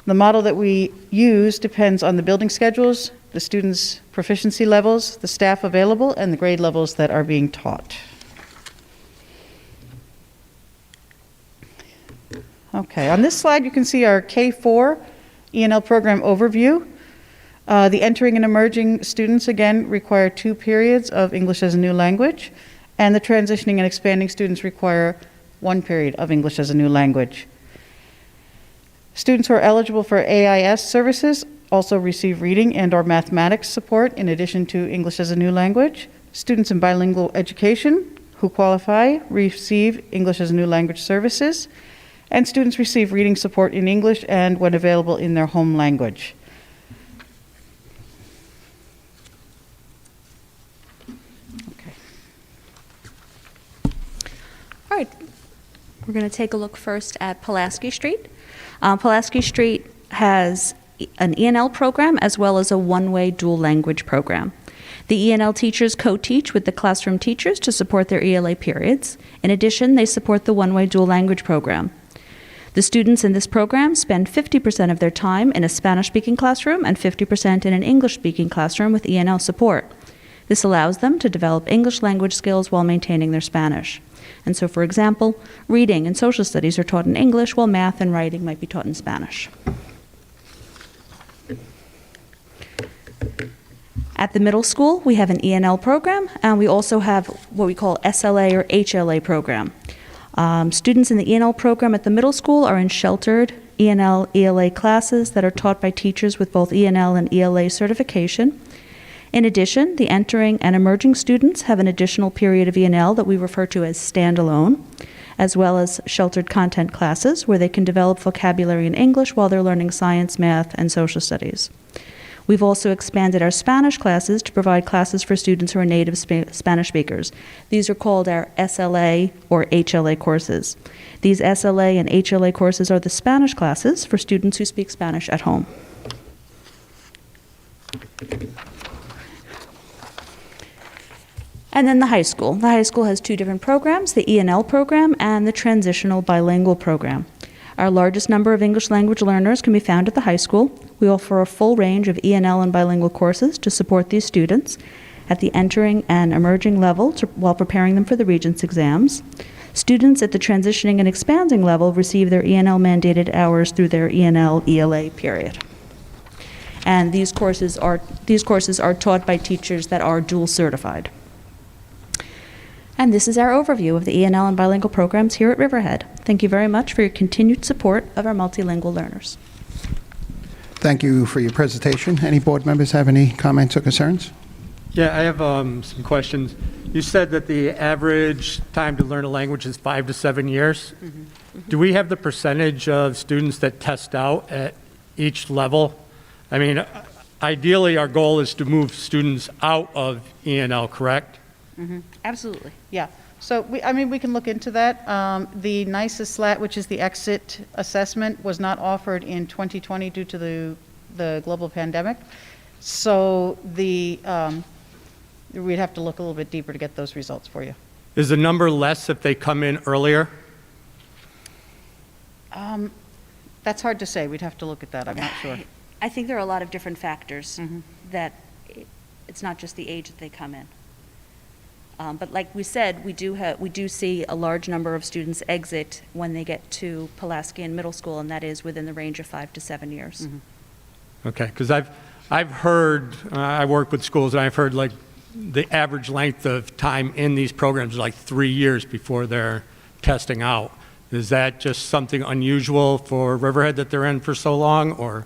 The model that we use depends on the building schedules, the students' proficiency levels, the staff available, and the grade levels that are being taught. Okay, on this slide you can see our K-4 ENL program overview. The entering and emerging students, again, require 2 periods of English as a new language, and the transitioning and expanding students require 1 period of English as a new language. Students who are eligible for AIS services also receive reading and/or mathematics support in addition to English as a new language. Students in bilingual education who qualify receive English as a new language services, and students receive reading support in English and, when available, in their home language. All right, we're going to take a look first at Pulaski Street. Pulaski Street has an ENL program as well as a one-way dual language program. The ENL teachers co-teach with the classroom teachers to support their ELA periods. In addition, they support the one-way dual language program. The students in this program spend 50% of their time in a Spanish-speaking classroom and 50% in an English-speaking classroom with ENL support. This allows them to develop English language skills while maintaining their Spanish. And so, for example, reading and social studies are taught in English, while math and writing might be taught in Spanish. At the middle school, we have an ENL program, and we also have what we call SLA or HLA program. Students in the ENL program at the middle school are in sheltered ENL, ELA classes that are taught by teachers with both ENL and ELA certification. In addition, the entering and emerging students have an additional period of ENL that we refer to as standalone, as well as sheltered content classes where they can develop vocabulary in English while they're learning science, math, and social studies. We've also expanded our Spanish classes to provide classes for students who are native Spanish speakers. These are called our SLA or HLA courses. These SLA and HLA courses are the Spanish classes for students who speak Spanish at home. And then the high school. The high school has 2 different programs, the ENL program and the transitional bilingual program. Our largest number of English language learners can be found at the high school. We offer a full range of ENL and bilingual courses to support these students at the entering and emerging level while preparing them for the Regents exams. Students at the transitioning and expanding level receive their ENL mandated hours through their ENL ELA period. And these courses are taught by teachers that are dual certified. And this is our overview of the ENL and bilingual programs here at Riverhead. Thank you very much for your continued support of our multilingual learners. Thank you for your presentation. Any board members have any comments or concerns? Yeah, I have some questions. You said that the average time to learn a language is 5 to 7 years. Do we have the percentage of students that test out at each level? I mean, ideally, our goal is to move students out of ENL, correct? Absolutely. Yeah, so we can look into that. The NICES SLAT, which is the exit assessment, was not offered in 2020 due to the global pandemic. So we'd have to look a little bit deeper to get those results for you. Is the number less if they come in earlier? That's hard to say. We'd have to look at that. I'm not sure. I think there are a lot of different factors that it's not just the age that they come in. But like we said, we do see a large number of students exit when they get to Pulaski and middle school, and that is within the range of 5 to 7 years. Okay, because I've heard, I work with schools, and I've heard like the average length of time in these programs is like 3 years before they're testing out. Is that just something unusual for Riverhead that they're in for so long, or?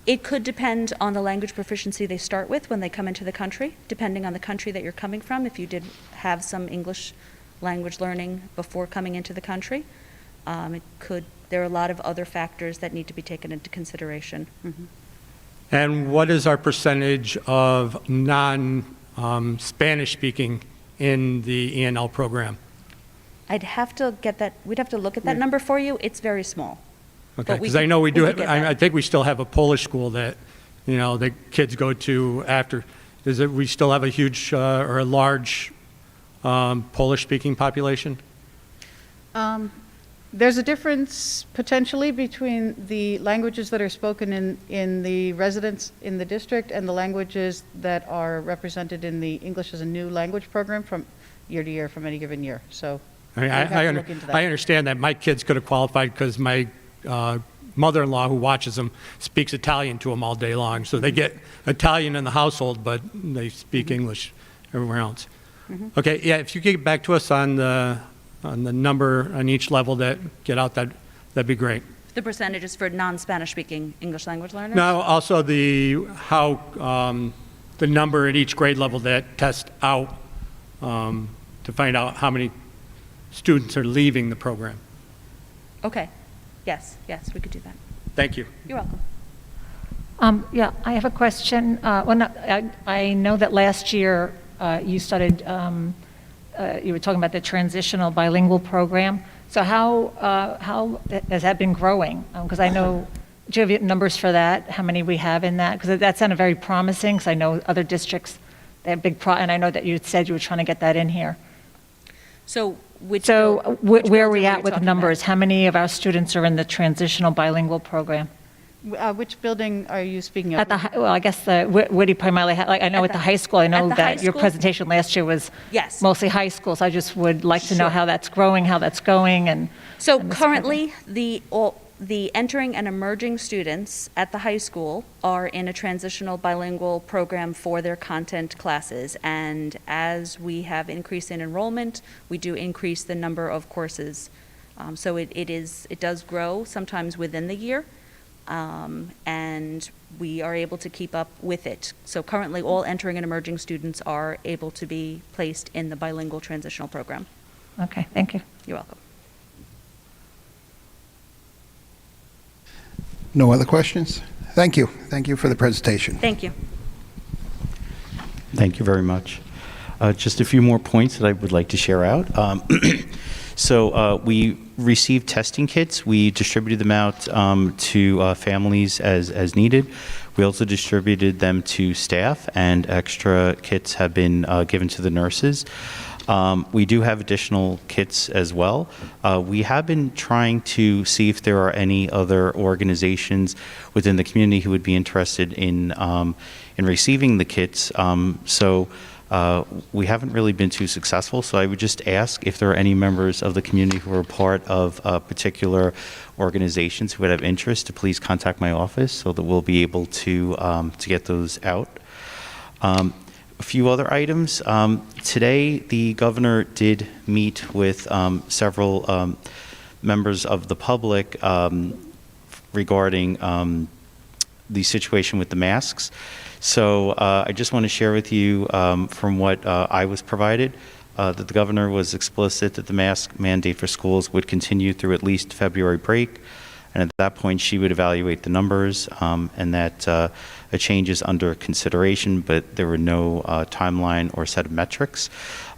It could depend on the language proficiency they start with when they come into the country, depending on the country that you're coming from. If you did have some English language learning before coming into the country, it could there are a lot of other factors that need to be taken into consideration. And what is our percentage of non-Spanish speaking in the ENL program? I'd have to get that, we'd have to look at that number for you. It's very small. Okay, But we because I could- know we do, we have, could get that. I think we still have a Polish school that, you know, the kids go to after. Is it, we still have a huge or a large Polish-speaking population? There's a difference potentially between the languages that are spoken in the residents in the district and the languages that are represented in the English as a new language program from year to year, from any given year. So I mean, we'd have to look into that. I understand that my kids could have qualified because my mother-in-law who watches them speaks Italian to them all day long. So they get Italian in the household, but they speak English everywhere else. Okay, yeah, if you could get back to us on the number on each level that get out, that'd be great. The percentages for non-Spanish speaking English language learners? Now, also the number at each grade level that test out to find out how many students are leaving the program. Okay. Yes, we could do that. Thank you. You're welcome. Yeah, I have a question. I know that last year you started, you were talking about the transitional bilingual program. So how has that been growing? Because I know, do you have numbers for that? How many we have in that? Because that sounded very promising, because I know other districts, they have big, and I know that you said you were trying to get that in here. So which So which where are building we you at with the talking numbers? about? How many of our students are in the transitional bilingual program? Which building are you speaking of? At the, well, I guess where do you primarily, like, I know at the high school, I know at the high that your school? presentation last year was Yes. mostly high schools. I just would like to know Sure. how that's growing, how that's going, and. So and this currently, the entering and emerging students at the high school are in a transitional bilingual program for their content classes. And as we have increase in enrollment, we do increase the number of courses. So it does grow sometimes within the year. And we are able to keep up with it. So currently, all entering and emerging students are able to be placed in the bilingual transitional program. Okay, thank you. You're welcome. No other questions? Thank you. Thank you for the presentation. Thank you. Thank you very much. Just a few more points that I would like to share out. So we received testing kits. We distributed them out to families as needed. We also distributed them to staff, and extra kits have been given to the nurses. We do have additional kits as well. We have been trying to see if there are any other organizations within the community who would be interested in receiving the kits. We haven't really been too successful, so I would just ask if there are any members of the community who are part of particular organizations who would have interest to please contact my office so that we'll be able to get those out. A few other items. Today, the governor did meet with several members of the public regarding the situation with the masks. So I just want to share with you from what I was provided, that the governor was explicit that the mask mandate for schools would continue through at least February break. And at that point, she would evaluate the numbers and that a change is under consideration, but there were no timeline or set of metrics.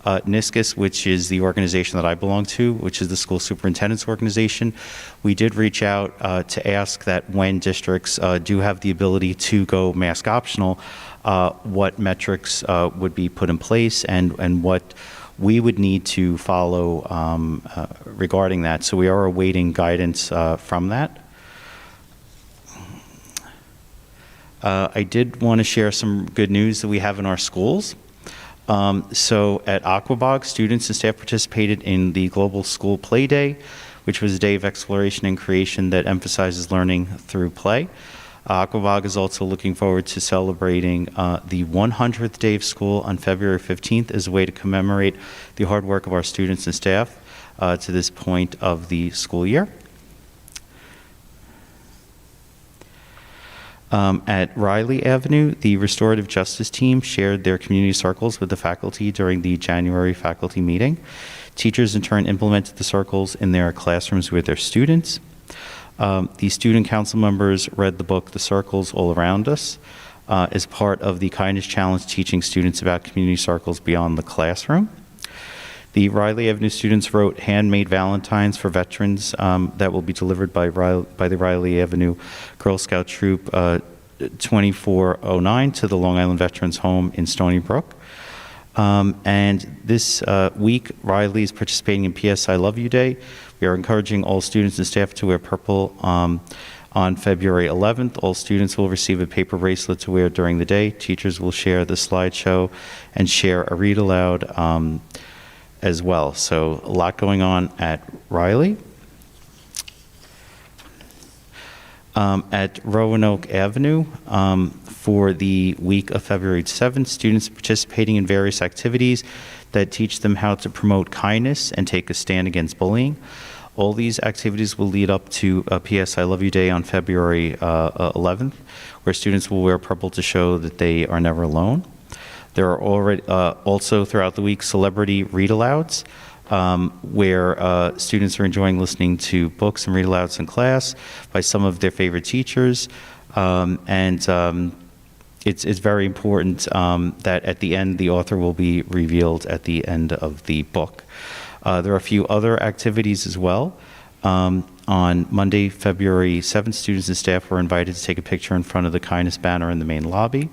NISCUS, which is the organization that I belong to, which is the school superintendent's organization, we did reach out to ask that when districts do have the ability to go mask optional, what metrics would be put in place and what we would need to follow regarding that. So we are awaiting guidance from that. I did want to share some good news that we have in our schools. So at Aquabog, students and staff participated in the Global School Play Day, which was a day of exploration and creation that emphasizes learning through play. Aquabog is also looking forward to celebrating the 100th day of school on February 15th as a way to commemorate the hard work of our students and staff to this point of the school year. At Riley Avenue, the Restorative Justice team shared their community circles with the faculty during the January faculty meeting. Teachers in turn implemented the circles in their classrooms with their students. The student council members read the book, The Circles All Around Us, as part of the Kindness Challenge teaching students about community circles beyond the classroom. The Riley Avenue students wrote handmade valentines for veterans that will be delivered by the Riley Avenue Girl Scout Troop 2409 to the Long Island Veterans Home in Stony Brook. And this week, Riley is participating in PS I Love You Day. We are encouraging all students and staff to wear purple on February 11th. All students will receive a paper bracelet to wear during the day. Teachers will share the slideshow and share a read aloud as well. So a lot going on at Riley. At Roanoke Avenue, for the week of February 7th, students participating in various activities that teach them how to promote kindness and take a stand against bullying. All these activities will lead up to PS I Love You Day on February 11th, where students will wear purple to show that they are never alone. There are already also throughout the week celebrity read-alouds, where students are enjoying listening to books and read-alouds in class by some of their favorite teachers. It's very important that at the end the author will be revealed at the end of the book. There are a few other activities as well. On Monday, February 7th, students and staff were invited to take a picture in front of the Kindness banner in the main lobby.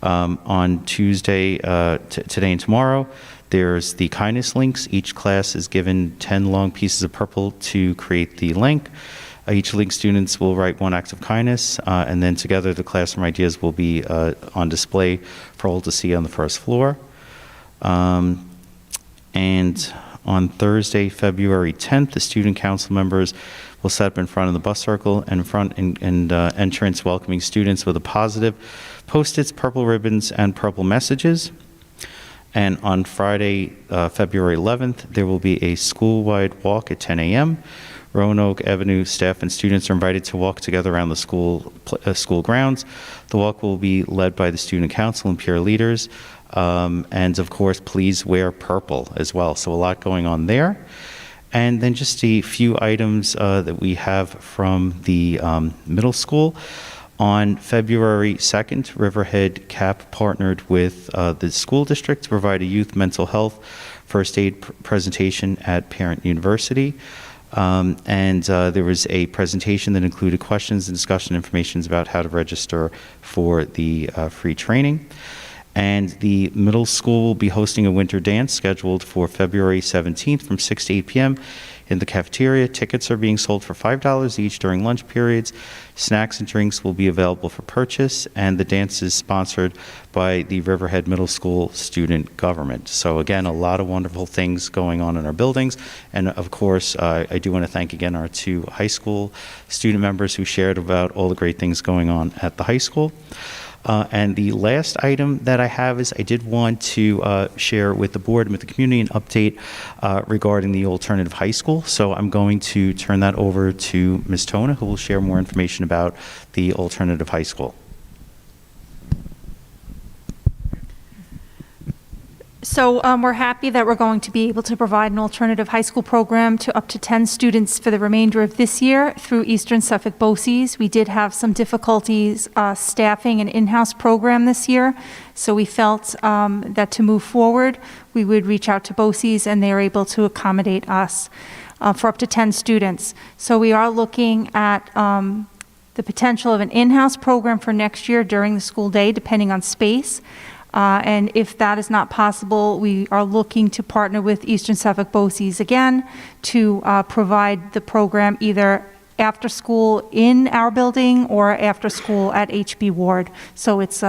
On Tuesday, today and tomorrow, there's the Kindness links. Each class is given 10 long pieces of purple to create the link. Each link students will write one act of kindness, and then together the classroom ideas will be on display for all to see on the first floor. And on Thursday, February 10th, the student council members will set up in front of the bus circle and front and entrance, welcoming students with a positive Post-its, purple ribbons, and purple messages. And on Friday, February 11th, there will be a school-wide walk at 10 a.m. Roanoke Avenue staff and students are invited to walk together around the school grounds. The walk will be led by the student council and peer leaders. And of course, please wear purple as well. So a lot going on there. And then just a few items that we have from the middle school. On February 2nd, Riverhead CAP partnered with the school district to provide a youth mental health first aid presentation at Parent University. There was a presentation that included questions and discussion information about how to register for the free training. And the middle school will be hosting a winter dance scheduled for February 17th from 6 to 8 p.m. in the cafeteria. Tickets are being sold for $5 each during lunch periods. Snacks and drinks will be available for purchase, and the dance is sponsored by the Riverhead Middle School student government. So again, a lot of wonderful things going on in our buildings. And of course, I do want to thank again our two high school student members who shared about all the great things going on at the high school. And the last item that I have is I did want to share with the board and with the community an update regarding the alternative high school. So I'm going to turn that over to Ms. Tona, who will share more information about the alternative high school. So we're happy that we're going to be able to provide an alternative high school program to up to 10 students for the remainder of this year through Eastern Suffolk BOCES. We did have some difficulties staffing an in-house program this year, so we felt that to move forward, we would reach out to BOCES, and they are able to accommodate us for up to 10 students. So we are looking at the potential of an in-house program for next year during the school day, depending on space. And if that is not possible, we are looking to partner with Eastern Suffolk BOCES again to provide the program either after school in our building or after school at HB Ward. So it's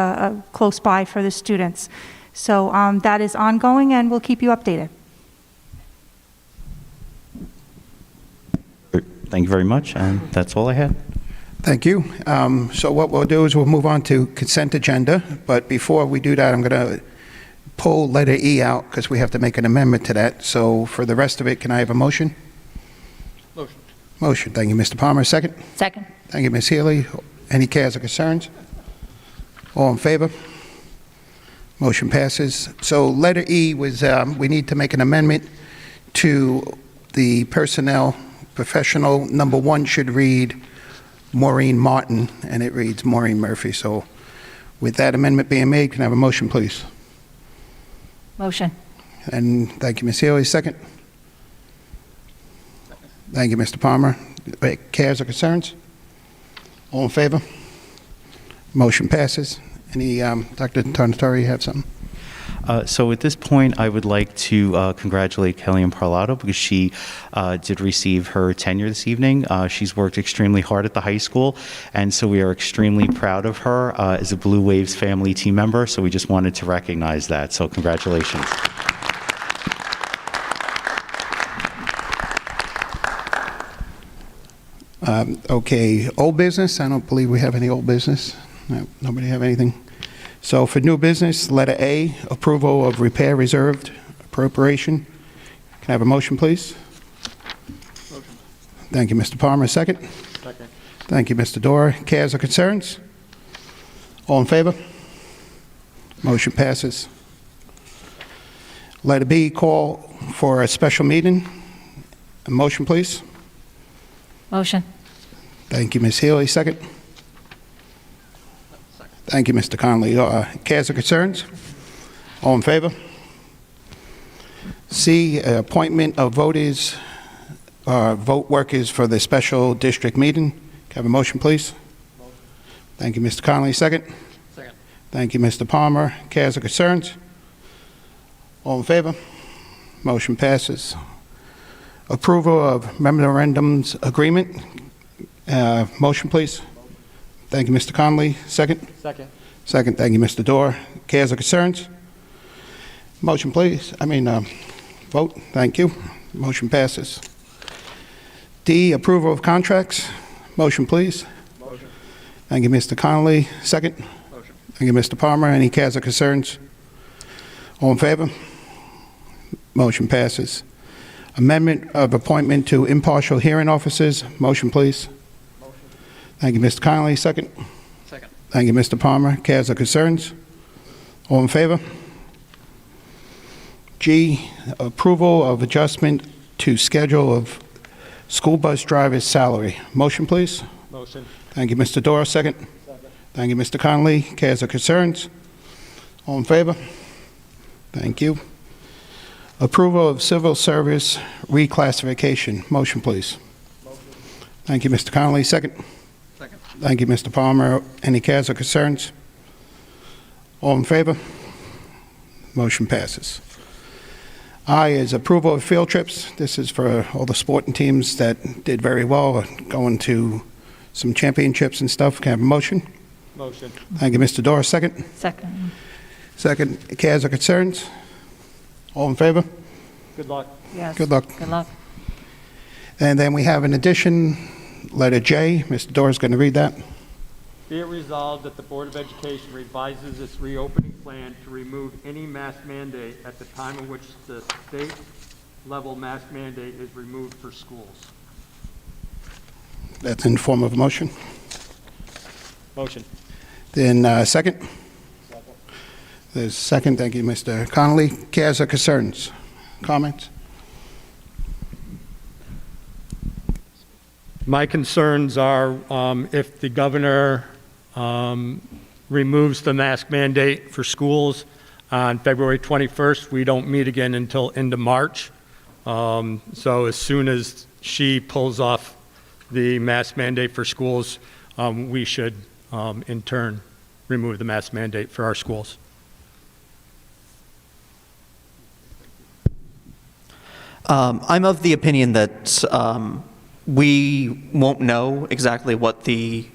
close by for the students. So that is ongoing, and we'll keep you updated. Thank you very much, and that's all I had. Thank you. So what we'll do is we'll move on to consent agenda, but before we do that, I'm going to pull letter E out because we have to make an amendment to that. So for the rest of it, can I have a motion? Motion. Motion. Thank you, Mr. Palmer. Second? Second. Thank you, Ms. Healy. Any cares or concerns? All in favor? Motion passes. So letter E was we need to make an amendment to the personnel professional number 1 should read Maureen Martin, and it reads Maureen Murphy. So with that amendment being made, can I have a motion, please? Motion. And thank you, Ms. Healy. Second? Thank you, Mr. Palmer. Cares or concerns? All in favor? Motion passes. Any, Dr. Tornatore, you have something? So at this point, I would like to congratulate Kellyanne Parlato because she did receive her tenure this evening. She's worked extremely hard at the high school, and so we are extremely proud of her as a Blue Waves family team member, so we just wanted to recognize that. So congratulations. Okay, old business. I don't believe we have any old business. No, nobody have anything. So for new business, letter A, approval of repair reserved appropriation. Can I have a motion, please? Motion. Thank you, Mr. Palmer. Second? Second. Thank you, Mr. Dora. Cares or concerns? All in favor? Motion passes. Letter B, call for a special meeting. A motion, please. Motion. Thank you, Ms. Healy. Second? Thank you, Mr. Conley. Cares or concerns? All in favor? C, appointment of voters, vote workers for the special district meeting. Can I have a motion, please? Motion. Thank you, Mr. Conley. Second? Second. Thank you, Mr. Palmer. Cares or concerns? All in favor? Motion passes. Approval of memorandums agreement. Motion, please. Thank you, Mr. Conley. Second? Second. Second. Thank you, Mr. Dorr. Cares or concerns? Motion, please. Vote. Thank you. Motion passes. D, approval of contracts. Motion, please. Motion. Thank you, Mr. Conley. Second? Motion. Thank you, Mr. Palmer. Any cares or concerns? All in favor? Motion passes. Amendment of appointment to impartial hearing officers. Motion, please. Motion. Thank you, Mr. Conley. Second? Second. Thank you, Mr. Palmer. Cares or concerns? All in favor? G, approval of adjustment to schedule of school bus driver's salary. Motion, please. Motion. Thank you, Mr. Dora. Second? Second. Thank you, Mr. Conley. Cares or concerns? All in favor? Thank you. Approval of civil service reclassification. Motion, please. Motion. Thank you, Mr. Conley. Second? Second. Thank you, Mr. Palmer. Any cares or concerns? All in favor? Motion passes. I is approval of field trips. This is for all the sporting teams that did very well, going to some championships and stuff. Can I have a motion? Motion. Thank you, Mr. Doris. Second? Second. Second. Cares or concerns? All in favor? Good luck. Yes. Good luck. Good luck. And then we have an addition, letter J. Mr. Doris is going to read that. Be it resolved that the Board of Education revises its reopening plan to remove any mask mandate at the time in which the state-level mask mandate is removed for schools. That's in form of a motion. Motion. Then second? Second. There's second. Thank you, Mr. Connolly. Cares or concerns? Comments? My concerns are if the governor removes the mask mandate for schools on February 21st, we don't meet again until end of March. So as soon as she pulls off the mask mandate for schools, we should in turn remove the mask mandate for our schools. I'm of the opinion that we won't know exactly what the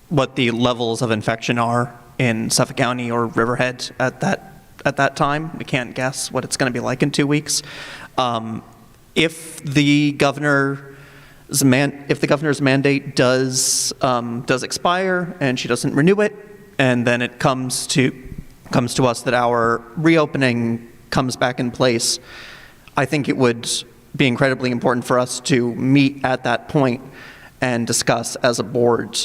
levels of infection are in Suffolk County or Riverhead at that time. We can't guess what it's going to be like in 2 weeks. If the governor's mandate does expire and she doesn't renew it, and then it comes to us that our reopening comes back in place, I think it would be incredibly important for us to meet at that point and discuss as a board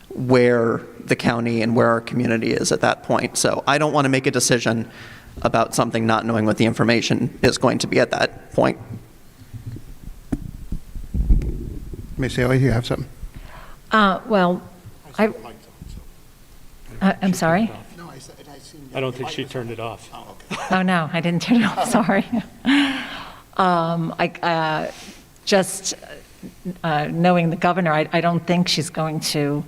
where the county and where our community is at that point. So I don't want to make a decision about something not knowing what the information is going to be at that point. Ms. Haley, do you have something? Well, I'm sorry? I don't think she turned it off. Oh, no, I didn't turn it off, sorry. Just knowing the governor, I don't think she's going to,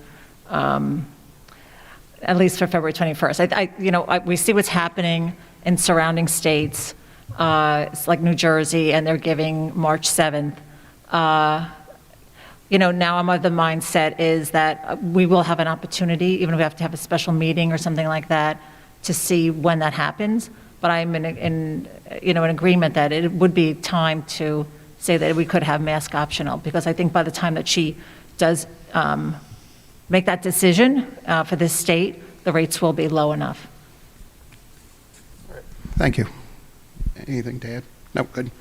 at least for February 21st. We see what's happening in surrounding states. It's like New Jersey, and they're giving March 7th. Now I'm of the mindset is that we will have an opportunity, even if we have to have a special meeting or something like that, to see when that happens. But I'm in agreement that it would be time to say that we could have mask optional, because I think by the time that she does make that decision for this state, the rates will be low enough. Thank you. Anything to add? No, good.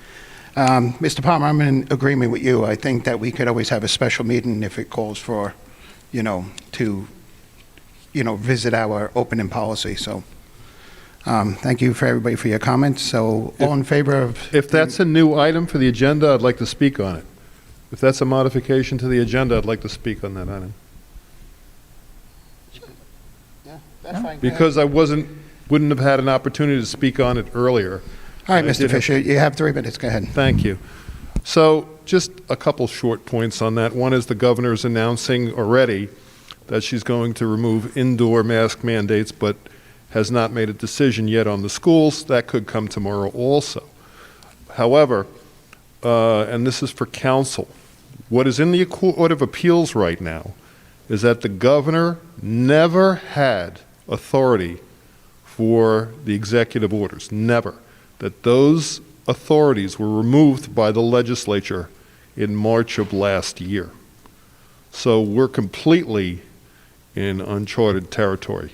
Mr. Palmer, I'm in agreement with you. I think that we could always have a special meeting if it calls for, to, visit our opening policy. So thank you for everybody for your comments. So all in favor of... If that's a new item for the agenda, I'd like to speak on it. If that's a modification to the agenda, I'd like to speak on that item. Yeah, that's fine. Because I wouldn't have had an opportunity to speak on it earlier. All right, Mr. Fisher, you have 3 minutes. Go ahead. Thank you. So just a couple short points on that. One is the governor's announcing already that she's going to remove indoor mask mandates, but has not made a decision yet on the schools. That could come tomorrow also. However, and this is for council, what is in the Court of Appeals right now is that the governor never had authority for the executive orders, never. That those authorities were removed by the legislature in March of last year. So we're completely in uncharted territory.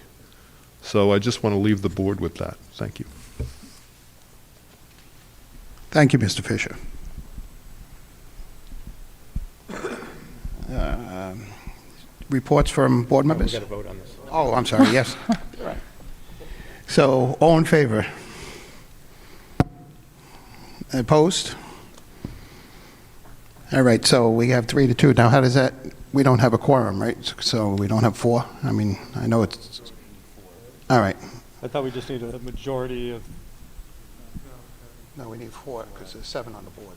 So I just want to leave the board with that. Thank you. Thank you, Mr. Fisher. Reports from board members? We've got to vote on this. Oh, I'm sorry, yes. So, all in favor? Opposed? All right, so we have 3-2. Now, how does that, we don't have a quorum, right? So we don't have 4? I mean, I know it's, all right. I thought we just needed a majority of... No, we need 4 because there's 7 on the board.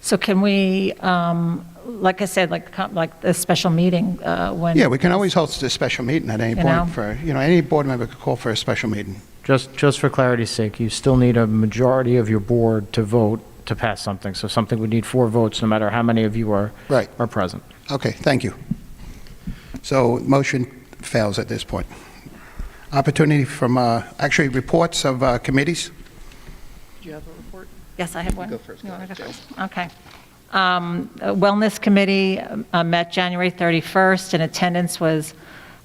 So can we, like I said, like the special meeting when... Yeah, we can always host a special meeting at any You know? point for, any board member could call for a special meeting. Just for clarity's sake, you still need a majority of your board to vote to pass something. So something would need 4 votes, no matter how many of you are present. Okay, thank you. So motion fails at this point. Opportunity from, actually, reports of committees. Do you have a report? Yes, I have one. Go first. You want me to go first? Okay. Wellness Committee met January 31st. In attendance was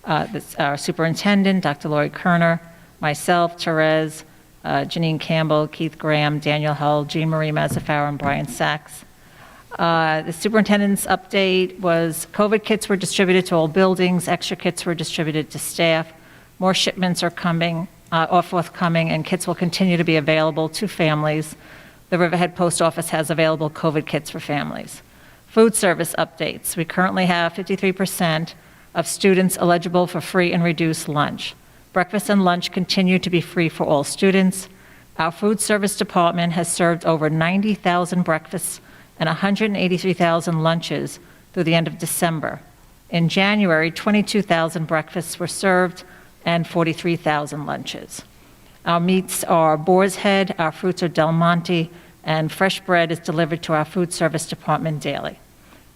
our Superintendent, Dr. Lori Kerner, myself, Therese, Janine Campbell, Keith Graham, Daniel Hull, Jean Marie Mazzafarro, and Brian Sachs. The superintendent's update was COVID kits were distributed to all buildings, extra kits were distributed to staff, more shipments are forthcoming, and kits will continue to be available to families. The Riverhead Post Office has available COVID kits for families. Food service updates. We currently have 53% of students eligible for free and reduced lunch. Breakfast and lunch continue to be free for all students. Our food service department has served over 90,000 breakfasts and 183,000 lunches through the end of December. In January, 22,000 breakfasts were served and 43,000 lunches. Our meats are Boar's Head, our fruits are Del Monte, and fresh bread is delivered to our food service department daily.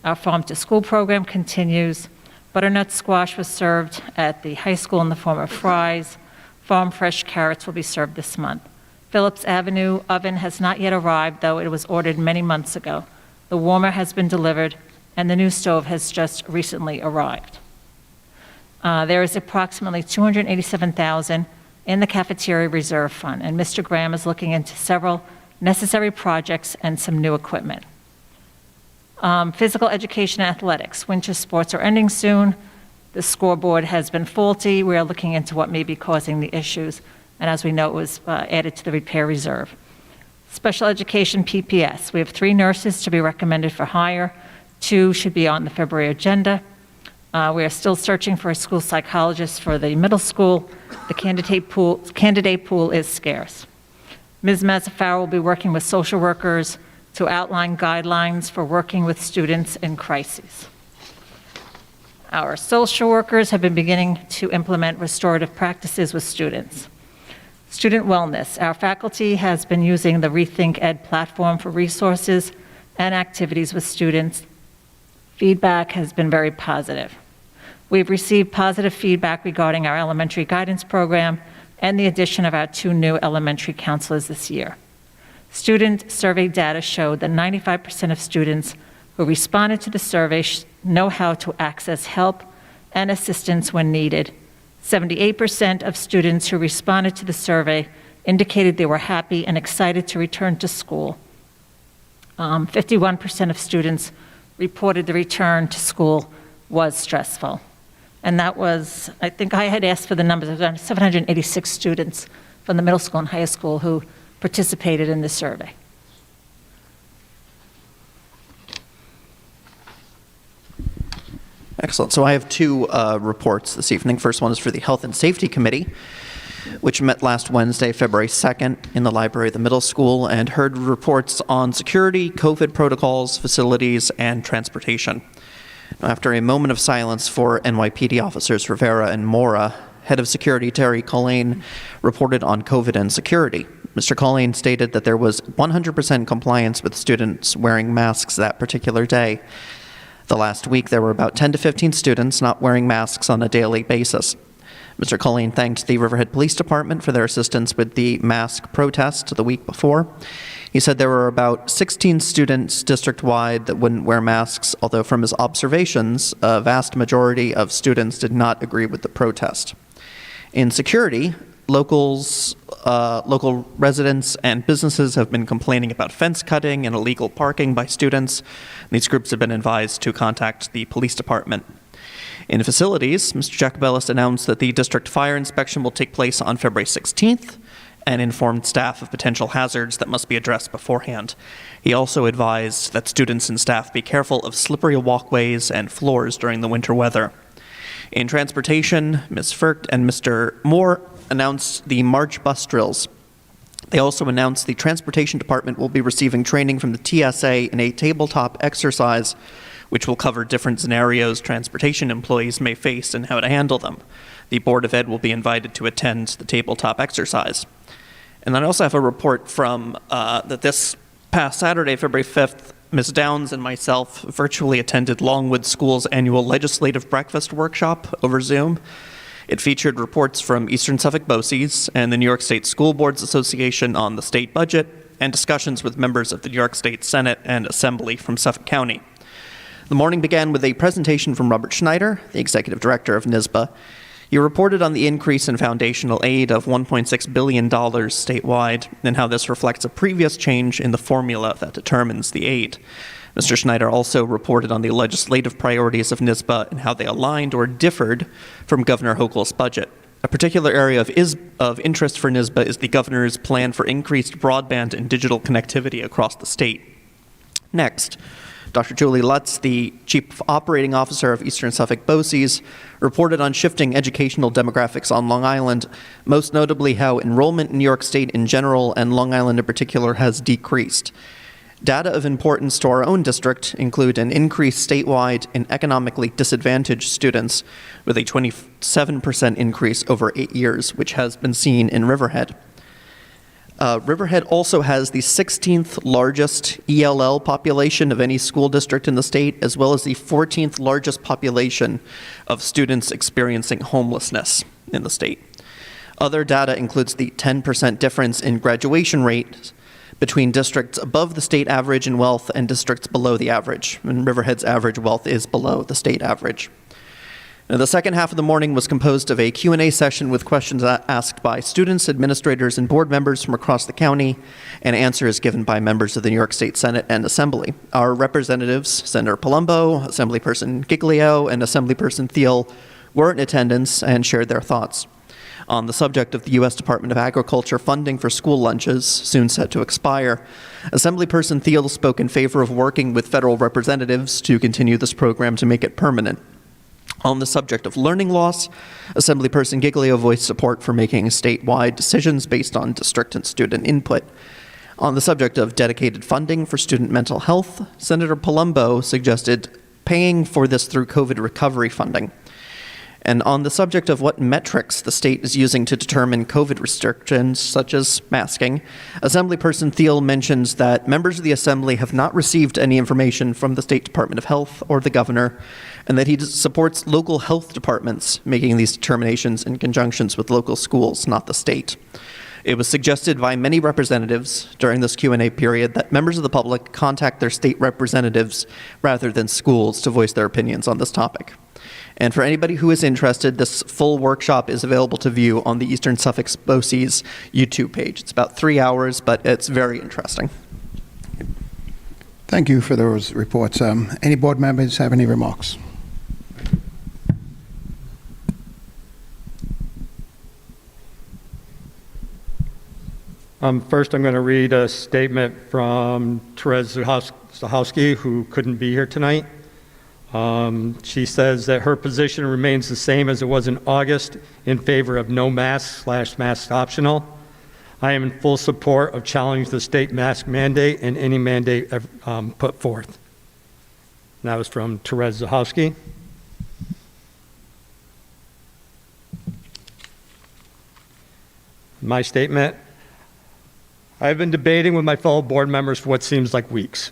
Our farm to school program continues. Butternut squash was served at the high school in the form of fries. Farm fresh carrots will be served this month. Phillips Avenue oven has not yet arrived, though it was ordered many months ago. The warmer has been delivered, and the new stove has just recently arrived. There is approximately $287,000 in the cafeteria reserve fund, and Mr. Graham is looking into several necessary projects and some new equipment. Physical education and athletics. Winter sports are ending soon. The scoreboard has been faulty. We are looking into what may be causing the issues, and as we know, it was added to the repair reserve. Special education PPS. We have 3 nurses to be recommended for hire. 2 should be on the February agenda. We are still searching for a school psychologist for the middle school. The candidate pool is scarce. Ms. Mazzafarro will be working with social workers to outline guidelines for working with students in crises. Our social workers have been beginning to implement restorative practices with students. Student wellness. Our faculty has been using the Rethink Ed platform for resources and activities with students. Feedback has been very positive. We've received positive feedback regarding our elementary guidance program and the addition of our 2 new elementary counselors this year. Student survey data showed that 95% of students who responded to the survey know how to access help and assistance when needed. 78% of students who responded to the survey indicated they were happy and excited to return to school. 51% of students reported the return to school was stressful. And that was, I think I had asked for the numbers, there were 786 students from the middle school and high school who participated in this survey. Excellent. So I have 2 reports this evening. First one is for the Health and Safety Committee, which met last Wednesday, February 2nd, in the library of the middle school and heard reports on security, COVID protocols, facilities, and transportation. After a moment of silence for NYPD officers Rivera and Mora, Head of Security Terry Colleen reported on COVID and security. Mr. Colleen stated that there was 100% compliance with students wearing masks that particular day. The last week, there were about 10 to 15 students not wearing masks on a daily basis. Mr. Colleen thanked the Riverhead Police Department for their assistance with the mask protest the week before. He said there were about 16 students district-wide that wouldn't wear masks, although from his observations, a vast majority of students did not agree with the protest. In security, local residents and businesses have been complaining about fence cutting and illegal parking by students. These groups have been advised to contact the police department. In facilities, Mr. Jacobellis announced that the district fire inspection will take place on February 16th and informed staff of potential hazards that must be addressed beforehand. He also advised that students and staff be careful of slippery walkways and floors during the winter weather. In transportation, Ms. Firkt and Mr. Moore announced the March bus drills. They also announced the Transportation Department will be receiving training from the TSA in a tabletop exercise, which will cover different scenarios transportation employees may face and how to handle them. The Board of Ed will be invited to attend the tabletop exercise. And then I also have a report from that this past Saturday, February 5th, Ms. Downs and myself virtually attended Longwood School's annual legislative breakfast workshop over Zoom. It featured reports from Eastern Suffolk BOCES and the New York State School Boards Association on the state budget and discussions with members of the New York State Senate and Assembly from Suffolk County. The morning began with a presentation from Robert Schneider, the executive director of NYSBA. He reported on the increase in foundational aid of $1.6 billion statewide and how this reflects a previous change in the formula that determines the aid. Mr. Schneider also reported on the legislative priorities of NYSBA and how they aligned or differed from Governor Hochul's budget. A particular area of interest for NYSBA is the governor's plan for increased broadband and digital connectivity across the state. Next, Dr. Julie Lutz, the Chief Operating Officer of Eastern Suffolk BOCES, reported on shifting educational demographics on Long Island, most notably how enrollment in New York State in general and Long Island in particular has decreased. Data of importance to our own district include an increase statewide in economically disadvantaged students, with a 27% increase over 8 years, which has been seen in Riverhead. Riverhead also has the 16th largest ELL population of any school district in the state, as well as the 14th largest population of students experiencing homelessness in the state. Other data includes the 10% difference in graduation rate between districts above the state average in wealth and districts below the average, and Riverhead's average wealth is below the state average. Now, the second half of the morning was composed of a Q&A session with questions asked by students, administrators, and board members from across the county, and answers given by members of the New York State Senate and Assembly. Our representatives, Senator Palumbo, Assemblyperson Giglio, and Assemblyperson Thiel, were in attendance and shared their thoughts. On the subject of the U.S. Department of Agriculture funding for school lunches, soon set to expire, Assemblyperson Thiel spoke in favor of working with federal representatives to continue this program to make it permanent. On the subject of learning loss, Assemblyperson Giglio voiced support for making statewide decisions based on district and student input. On the subject of dedicated funding for student mental health, Senator Palumbo suggested paying for this through COVID recovery funding. And on the subject of what metrics the state is using to determine COVID restrictions, such as masking, Assemblyperson Thiel mentions that members of the Assembly have not received any information from the State Department of Health or the governor, and that he supports local health departments making these determinations in conjunctions with local schools, not the state. It was suggested by many representatives during this Q&A period that members of the public contact their state representatives rather than schools to voice their opinions on this topic. And for anybody who is interested, this full workshop is available to view on the Eastern Suffolk BOCES YouTube page. It's about 3 hours, but it's very interesting. Thank you for those reports. Any board members have any remarks? First, I'm going to read a statement from Therese Zahowski, who couldn't be here tonight. She says that her position remains the same as it was in August in favor of no mask/mask optional. I am in full support of challenging the state mask mandate and any mandate put forth. And that was from Therese Zahowski. My statement: I've been debating with my fellow board members for what seems like weeks.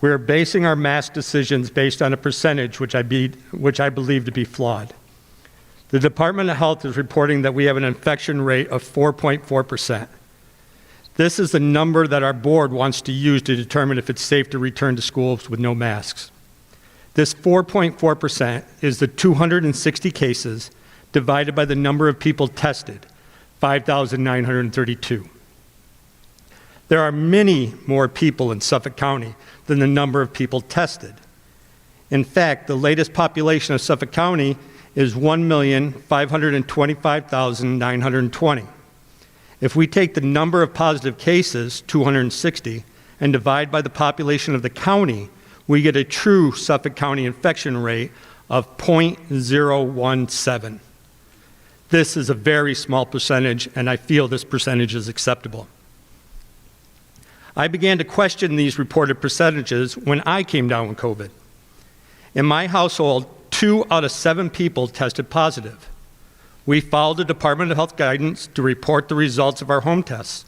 We are basing our mask decisions based on a percentage which I believe to be flawed. The Department of Health is reporting that we have an infection rate of 4.4%. This is the number that our board wants to use to determine if it's safe to return to schools with no masks. This 4.4% is the 260 cases divided by the number of people tested, 5,932. There are many more people in Suffolk County than the number of people tested. In fact, the latest population of Suffolk County is 1,525,920. If we take the number of positive cases, 260, and divide by the population of the county, we get a true Suffolk County infection rate of 0.017. This is a very small percentage, and I feel this percentage is acceptable. I began to question these reported percentages when I came down with COVID. In my household, 2 out of 7 people tested positive. We followed the Department of Health guidance to report the results of our home tests.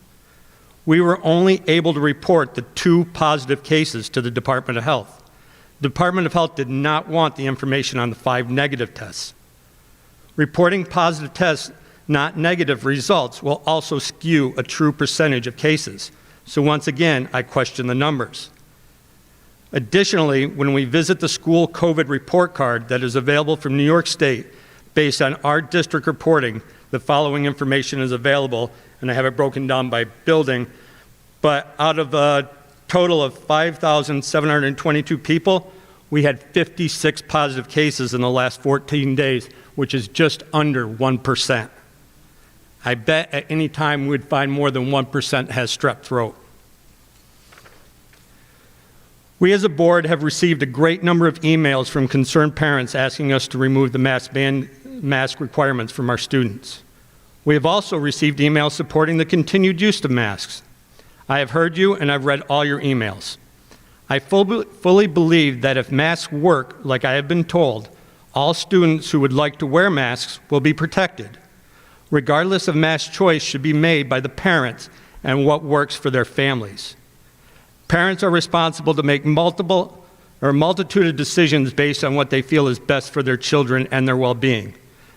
We were only able to report the 2 positive cases to the Department of Health. The Department of Health did not want the information on the 5 negative tests. Reporting positive tests, not negative results, will also skew a true percentage of cases. So once again, I question the numbers. Additionally, when we visit the school COVID report card that is available from New York State, based on our district reporting, the following information is available, and I have it broken down by building. But out of a total of 5,722 people, we had 56 positive cases in the last 14 days, which is just under 1%. I bet at any time we'd find more than 1% has strep throat. We as a board have received a great number of emails from concerned parents asking us to remove the mask requirements from our students. We have also received emails supporting the continued use of masks. I have heard you and I've read all your emails. I fully believe that if masks work like I have been told, all students who would like to wear masks will be protected. Regardless of mask choice should be made by the parents and what works for their families. Parents are responsible to make a multitude of decisions based on what they feel is best for their children and their well-being.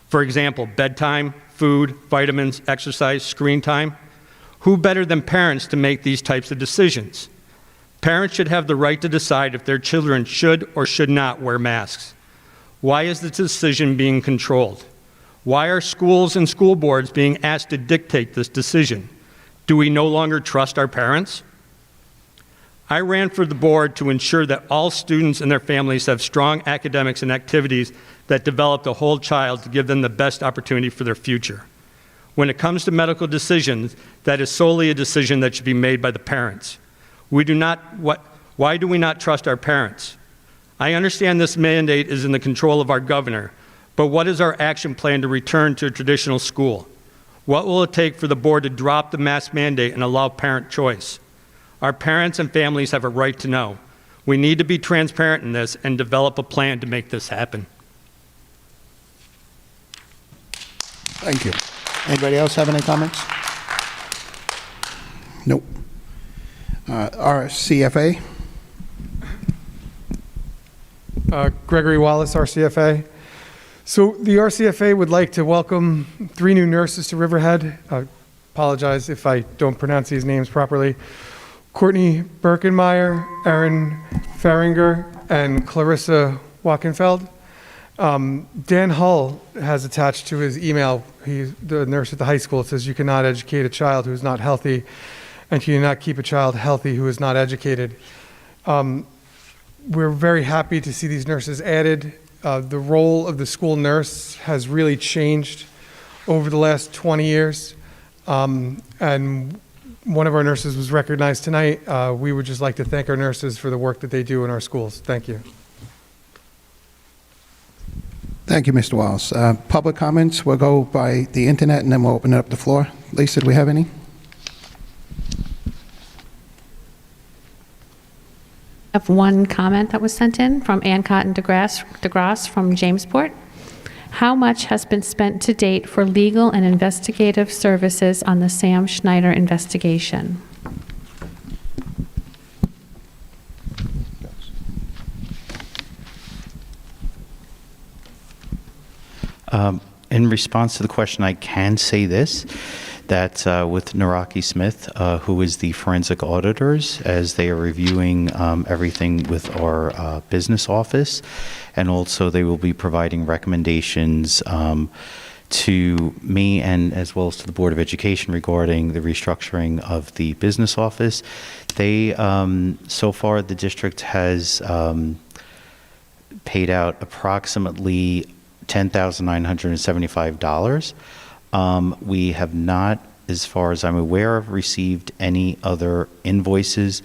For example, bedtime, food, vitamins, exercise, screen time. Who better than parents to make these types of decisions? Parents should have the right to decide if their children should or should not wear masks. Why is the decision being controlled? Why are schools and school boards being asked to dictate this decision? Do we no longer trust our parents? I ran for the board to ensure that all students and their families have strong academics and activities that develop the whole child to give them the best opportunity for their future. When it comes to medical decisions, that is solely a decision that should be made by the parents. Why do we not trust our parents? I understand this mandate is in the control of our governor, but what is our action plan to return to a traditional school? What will it take for the board to drop the mask mandate and allow parent choice? Our parents and families have a right to know. We need to be transparent in this and develop a plan to make this happen. Thank you. Anybody else have any comments? Nope. RCFA? Gregory Wallace, RCFA. So the RCFA would like to welcome 3 new nurses to Riverhead. Apologize if I don't pronounce these names properly. Courtney Birkenmeyer, Erin Faringer, and Clarissa Wackenfeld. Dan Hull has attached to his email, he's the nurse at the high school. It says, "You cannot educate a child who is not healthy, and you cannot keep a child healthy who is not educated." We're very happy to see these nurses added. The role of the school nurse has really changed over the last 20 years. And one of our nurses was recognized tonight. We would just like to thank our nurses for the work that they do in our schools. Thank you. Thank you, Mr. Wallace. Public comments, we'll go by the internet and then we'll open up the floor. Lisa, do we have any? I have one comment that was sent in from Ann Cotton DeGrasse from Jamesport. How much has been spent to date for legal and investigative services on the Sam Schneider investigation? In response to the question, I can say this, that with Naraki Smith, who is the forensic auditors, as they are reviewing everything with our business office, and also they will be providing recommendations to me and as well as to the Board of Education regarding the restructuring of the business office. They, so far, the district has paid out approximately $10,975. We have not, as far as I'm aware of, received any other invoices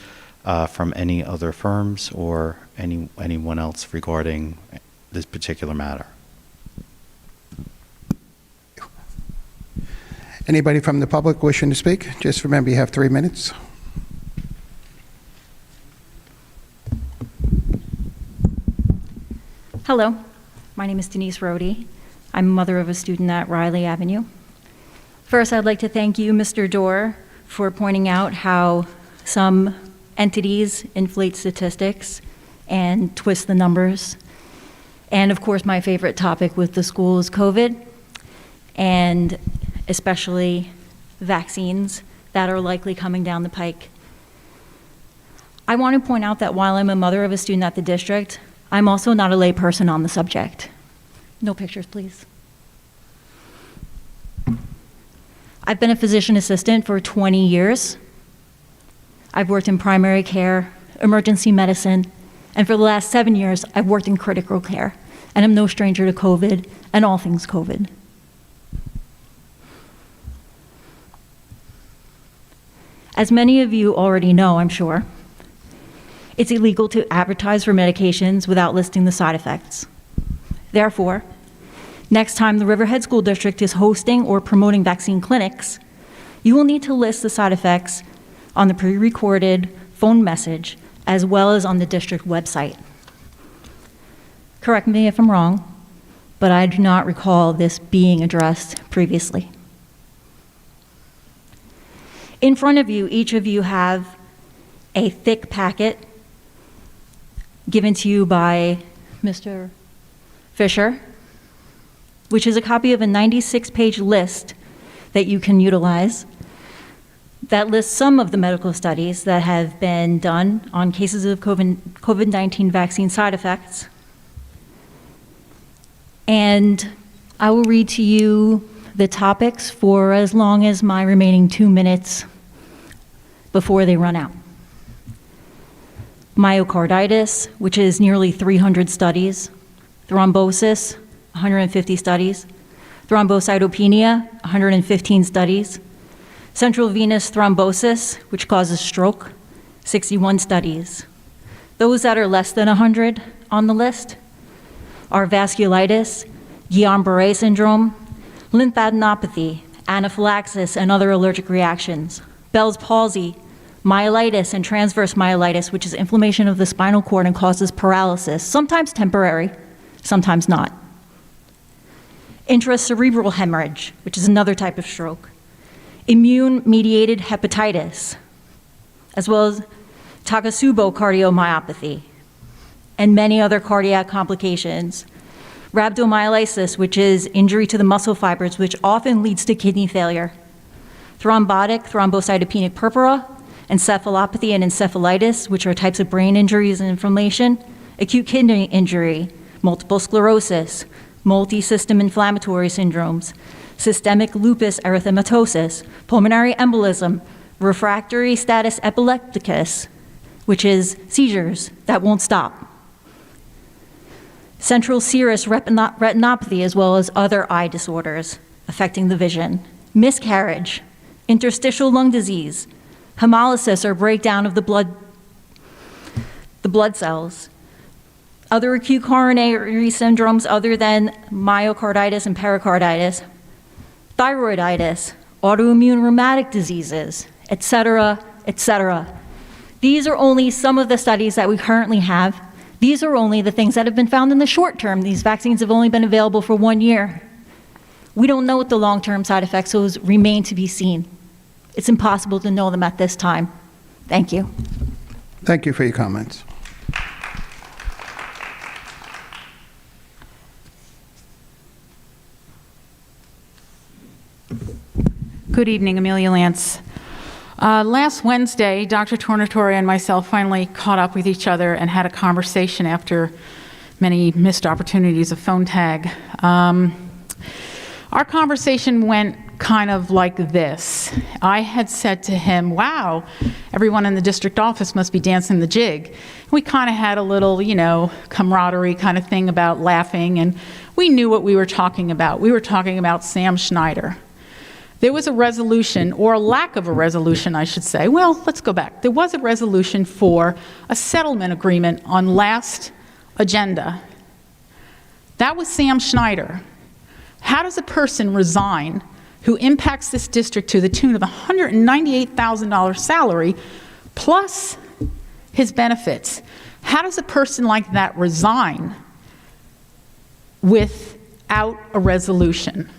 from any other firms or anyone else regarding this particular matter. Anybody from the public wishing to speak? Just remember you have 3 minutes. Hello, my name is Denise Rohde. I'm a mother of a student at Riley Avenue. First, I'd like to thank you, Mr. Dorr, for pointing out how some entities inflate statistics and twist the numbers. And of course, my favorite topic with the school is COVID, and especially vaccines that are likely coming down the pike. I want to point out that while I'm a mother of a student at the district, I'm also not a lay person on the subject. No pictures, please. I've been a physician assistant for 20 years. I've worked in primary care, emergency medicine, and for the last 7 years, I've worked in critical care, and I'm no stranger to COVID and all things COVID. As many of you already know, I'm sure, it's illegal to advertise for medications without listing the side effects. Therefore, next time the Riverhead School District is hosting or promoting vaccine clinics, you will need to list the side effects on the pre-recorded phone message as well as on the district website. Correct me if I'm wrong, but I do not recall this being addressed previously. In front of you, each of you have a thick packet given to you by Mr. Fisher, which is a copy of a 96-page list that you can utilize that lists some of the medical studies that have been done on cases of COVID-19 vaccine side effects. And I will read to you the topics for as long as my remaining 2 minutes before they run out. Myocarditis, which is nearly 300 studies. Thrombosis, 150 studies. thrombocytopenia, 115 studies. Central venous thrombosis, which causes stroke, 61 studies. Those that are less than 100 on the list are vasculitis, Guillain-Barré syndrome, lymphadenopathy, anaphylaxis, and other allergic reactions, Bell's palsy, myelitis, and transverse myelitis, which is inflammation of the spinal cord and causes paralysis, sometimes temporary, sometimes not. Intracerebral hemorrhage, which is another type of stroke. Immune-mediated hepatitis, as well as Takotsubo cardiomyopathy, and many other cardiac complications. Rhabdomyolysis, which is injury to the muscle fibers, which often leads to kidney failure. Thrombotic thrombocytopenic purpura, encephalopathy and encephalitis, which are types of brain injuries and inflammation. Acute kidney injury, multiple sclerosis, multi-system inflammatory syndromes, systemic lupus erythematosus, pulmonary embolism, refractory status epilepticus, which is seizures that won't stop. Central serous retinopathy, as well as other eye disorders affecting the vision. Miscarriage, interstitial lung disease, hemolysis or breakdown of the blood cells. Other acute coronary syndromes other than myocarditis and pericarditis, thyroiditis, autoimmune rheumatic diseases, etc., etc. These are only some of the studies that we currently have. These are only the things that have been found in the short term. These vaccines have only been available for 1 year. We don't know what the long-term side effects remain to be seen. It's impossible to know them at this time. Thank you. Thank you for your comments. Good evening, Amelia Lance. Last Wednesday, Dr. Tornatore and myself finally caught up with each other and had a conversation after many missed opportunities of phone tag. Our conversation went kind of like this. I had said to him, wow, everyone in the district office must be dancing the jig. We kind of had a little, camaraderie kind of thing about laughing, and we knew what we were talking about. We were talking about Sam Schneider. There was a resolution, or a lack of a resolution, I should say. Well, let's go back. There was a resolution for a settlement agreement on last agenda. That was Sam Schneider. How does a person resign who impacts this district to the tune of $198,000 salary plus his benefits? How does a person like that resign without a resolution?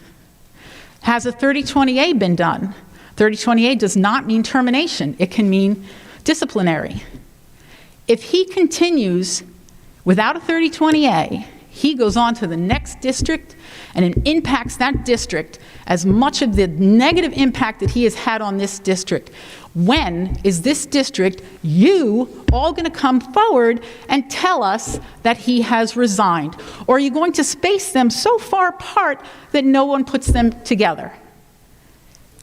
Has a 3020A been done? 3020A does not mean termination. It can mean disciplinary. If he continues without a 3020A, he goes on to the next district and it impacts that district as much of the negative impact that he has had on this district. When is this district, you, all going to come forward and tell us that he has resigned? Or are you going to space them so far apart that no one puts them together?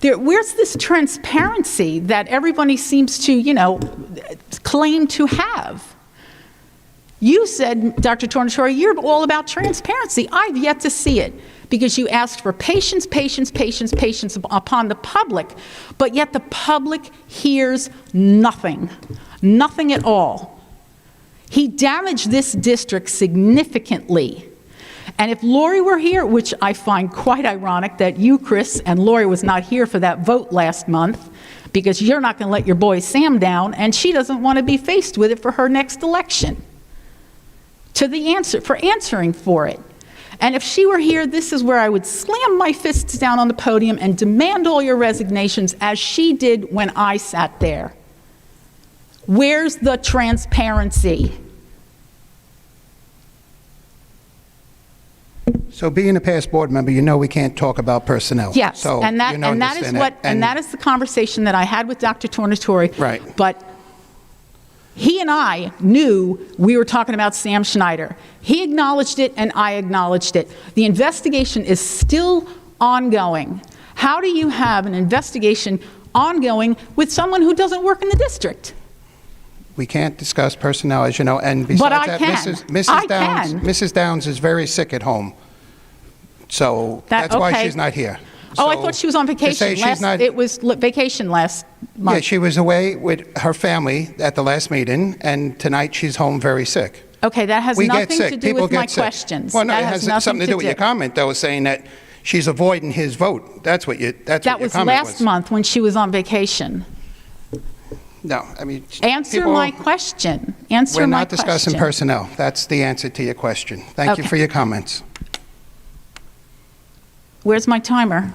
Where's this transparency that everybody seems to, claim to have? You said, Dr. Tornatore, you're all about transparency. I've yet to see it because you asked for patience, patience, patience, patience upon the public, but yet the public hears nothing, nothing at all. He damaged this district significantly. And if Lori were here, which I find quite ironic that you, Chris, and Lori was not here for that vote last month, because you're not going to let your boy Sam down, and she doesn't want to be faced with it for her next election. For answering for it. And if she were here, this is where I would slam my fists down on the podium and demand all your resignations, as she did when I sat there. Where's the transparency? So being a past board member, you know we can't talk about personnel. Yes, so and that is the conversation that I had with Dr. Tornatore. Right. But he and I knew we were talking about Sam Schneider. He acknowledged it and I acknowledged it. The investigation is still ongoing. How do you have an investigation ongoing with someone who doesn't work in the district? We can't discuss personnel, as you know, and besides But I that, can. Mrs. Downs is very sick at home. So that's why okay. she's not here. Oh, I So thought she was on to say vacation. she's not- It was vacation last month. Yeah, she was away with her family at the last meeting, and tonight she's home very sick. Okay, that has We get nothing sick. to do People with my get sick. questions. Well, no, That it has has nothing something to do with your comment, though, saying that she's avoiding his vote. That's what your was comment last month when she was on vacation. No, I mean... Answer people- my question. Answer We're my not discussing question. personnel. That's the answer to your question. Thank you Okay. for your comments. Where's my timer?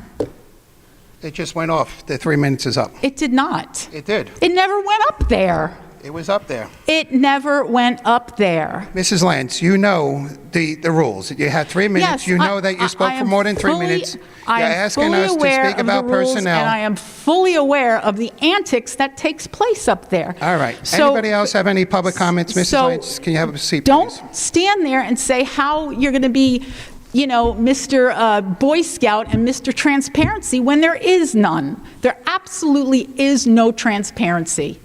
It just went off. The 3 minutes is up. It did not. It did. It never went up there. It was up there. It never went up there. Mrs. Lance, you know the rules. You had 3 minutes. Yes, you know that you spoke for more than 3 minutes. You're asking us to speak about personnel. And I am fully aware of the antics that takes place up there. All right. So- Anybody else have any public comments? Mrs. so Lance, can you have a seat, Don't please? stand there and say how you're going to be, Mr. Boy Scout and Mr. Transparency when there is none. There absolutely is no transparency.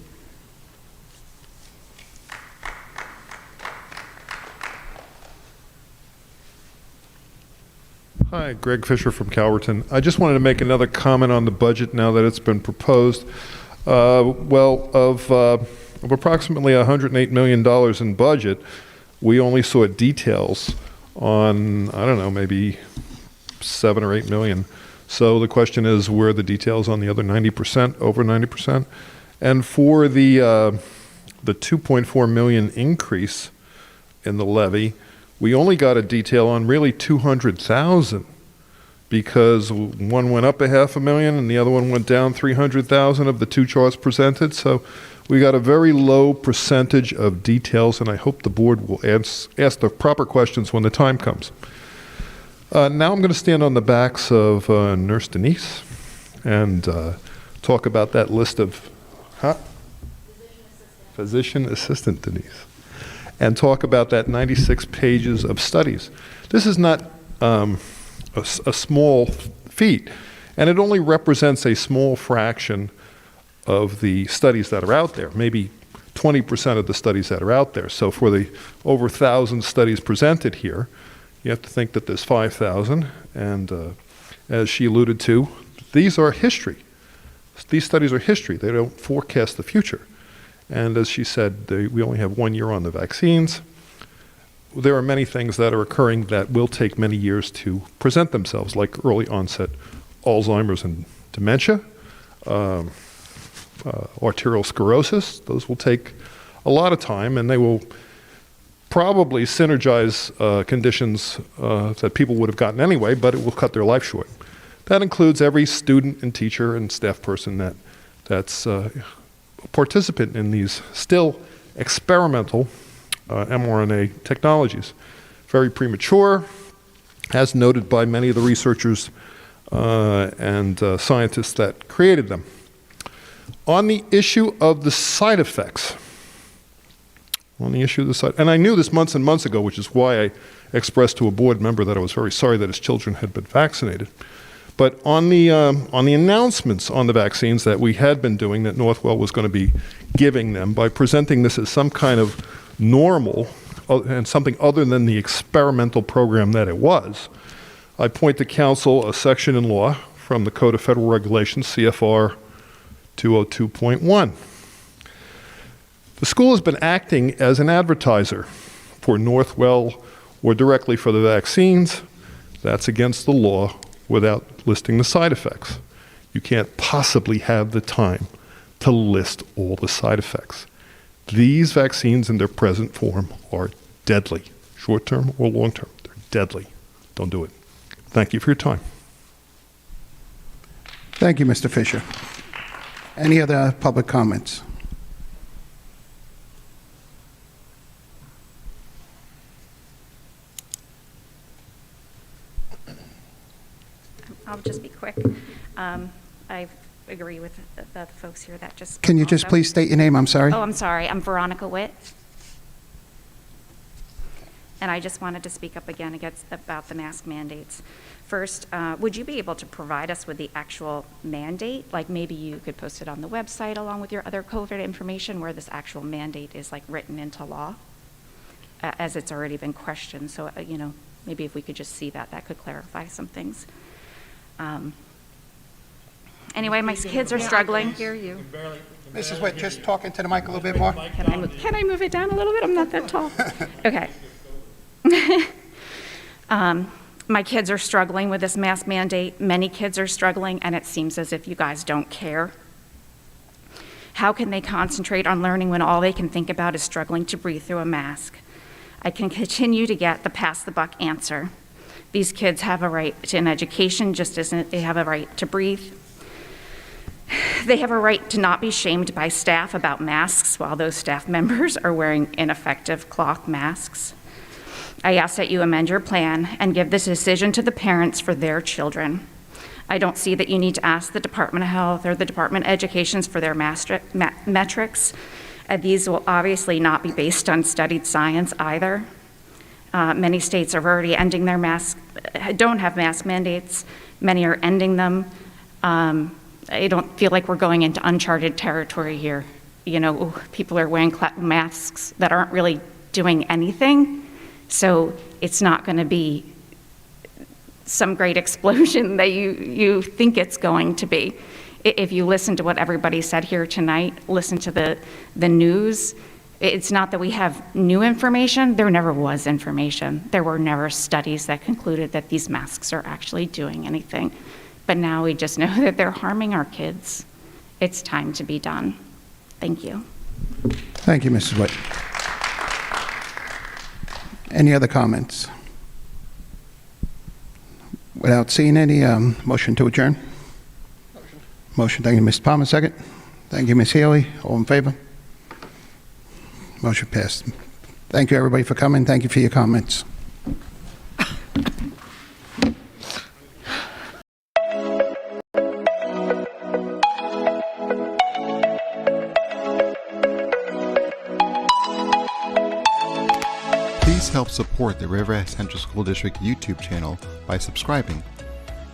Hi, Greg Fisher from Calverton. I just wanted to make another comment on the budget now that it's been proposed. Of approximately $108 million in budget, we only saw details on, I don't know, maybe 7 or 8 million. So the question is, where are the details on the other 90%, over 90%? And for the 2.4 million increase in the levy, we only got a detail on really 200,000 because one went up a $500,000 and the other one went down 300,000 of the two charts presented. So we got a very low percentage of details, and I hope the board will ask the proper questions when the time comes. Now I'm going to stand on the backs of Nurse Denise and talk about that list of physician assistant Denise, and talk about that 96 pages of studies. This is not a small feat, and it only represents a small fraction of the studies that are out there, maybe 20% of the studies that are out there. So for the over 1,000 studies presented here, you have to think that there's 5,000, and as she alluded to, these are history. These studies are history. They don't forecast the future. And as she said, we only have 1 year on the vaccines. There are many things that are occurring that will take many years to present themselves, like early onset Alzheimer's and dementia, arterial sclerosis. Those will take a lot of time, and they will probably synergize conditions that people would have gotten anyway, but it will cut their life short. That includes every student and teacher and staff person that's participant in these still experimental mRNA technologies. Very premature, as noted by many of the researchers and scientists that created them. On the issue of the side effects, and I knew this months and months ago, which is why I expressed to a board member that I was very sorry that his children had been vaccinated. But on the announcements on the vaccines that we had been doing, that Northwell was going to be giving them by presenting this as some kind of normal and something other than the experimental program that it was, I point to counsel a section in law from the Code of Federal Regulations, CFR 202.1. The school has been acting as an advertiser for Northwell or directly for the vaccines. That's against the law without listing the side effects. You can't possibly have the time to list all the side effects. These vaccines in their present form are deadly, short-term or long-term. They're deadly. Don't do it. Thank you for your time. Thank you, Mr. Fisher. Any other public comments? I'll just be quick. I agree with the folks here that just... Can you just please state your name? I'm sorry. Oh, I'm sorry. I'm Veronica Witt. And I just wanted to speak up again about the mask mandates. First, would you be able to provide us with the actual mandate? Like maybe you could post it on the website along with your other COVID information where this actual mandate is like written into law, as it's already been questioned. So, maybe if we could just see that, that could clarify some things. Anyway, my kids are struggling. Hear you. Mrs. Witt, just talking to the mic a little bit more. Can I move it down a little bit? I'm not that tall. Okay. My kids are struggling with this mask mandate. Many kids are struggling, and it seems as if you guys don't care. How can they concentrate on learning when all they can think about is struggling to breathe through a mask? I can continue to get the pass the buck answer. These kids have a right to an education just as they have a right to breathe. They have a right to not be shamed by staff about masks while those staff members are wearing ineffective cloth masks. I ask that you amend your plan and give this decision to the parents for their children. I don't see that you need to ask the Department of Health or the Department of Education for their metrics. These will obviously not be based on studied science either. Many states are already ending their don't have mask mandates. Many are ending them. I don't feel like we're going into uncharted territory here. You know, people are wearing masks that aren't really doing anything. So it's not going to be some great explosion that you think it's going to be. If you listen to what everybody said here tonight, listen to the news, it's not that we have new information. There never was information. There were never studies that concluded that these masks are actually doing anything. But now we just know that they're harming our kids. It's time to be done. Thank you. Thank you, Mrs. Witt. Any other comments? Without seeing any, motion to adjourn? Motion. Thank you, Mr. Palmer. Second. Thank you, Ms. Healy. All in favor? Motion passed. Thank you, everybody, for coming. Thank you for your comments. Please help support the Riverhead Central School District YouTube channel by subscribing.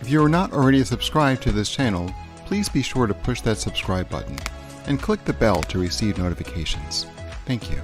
If you are not already subscribed to this channel, please be sure to push that subscribe button and click the bell to receive notifications. Thank you.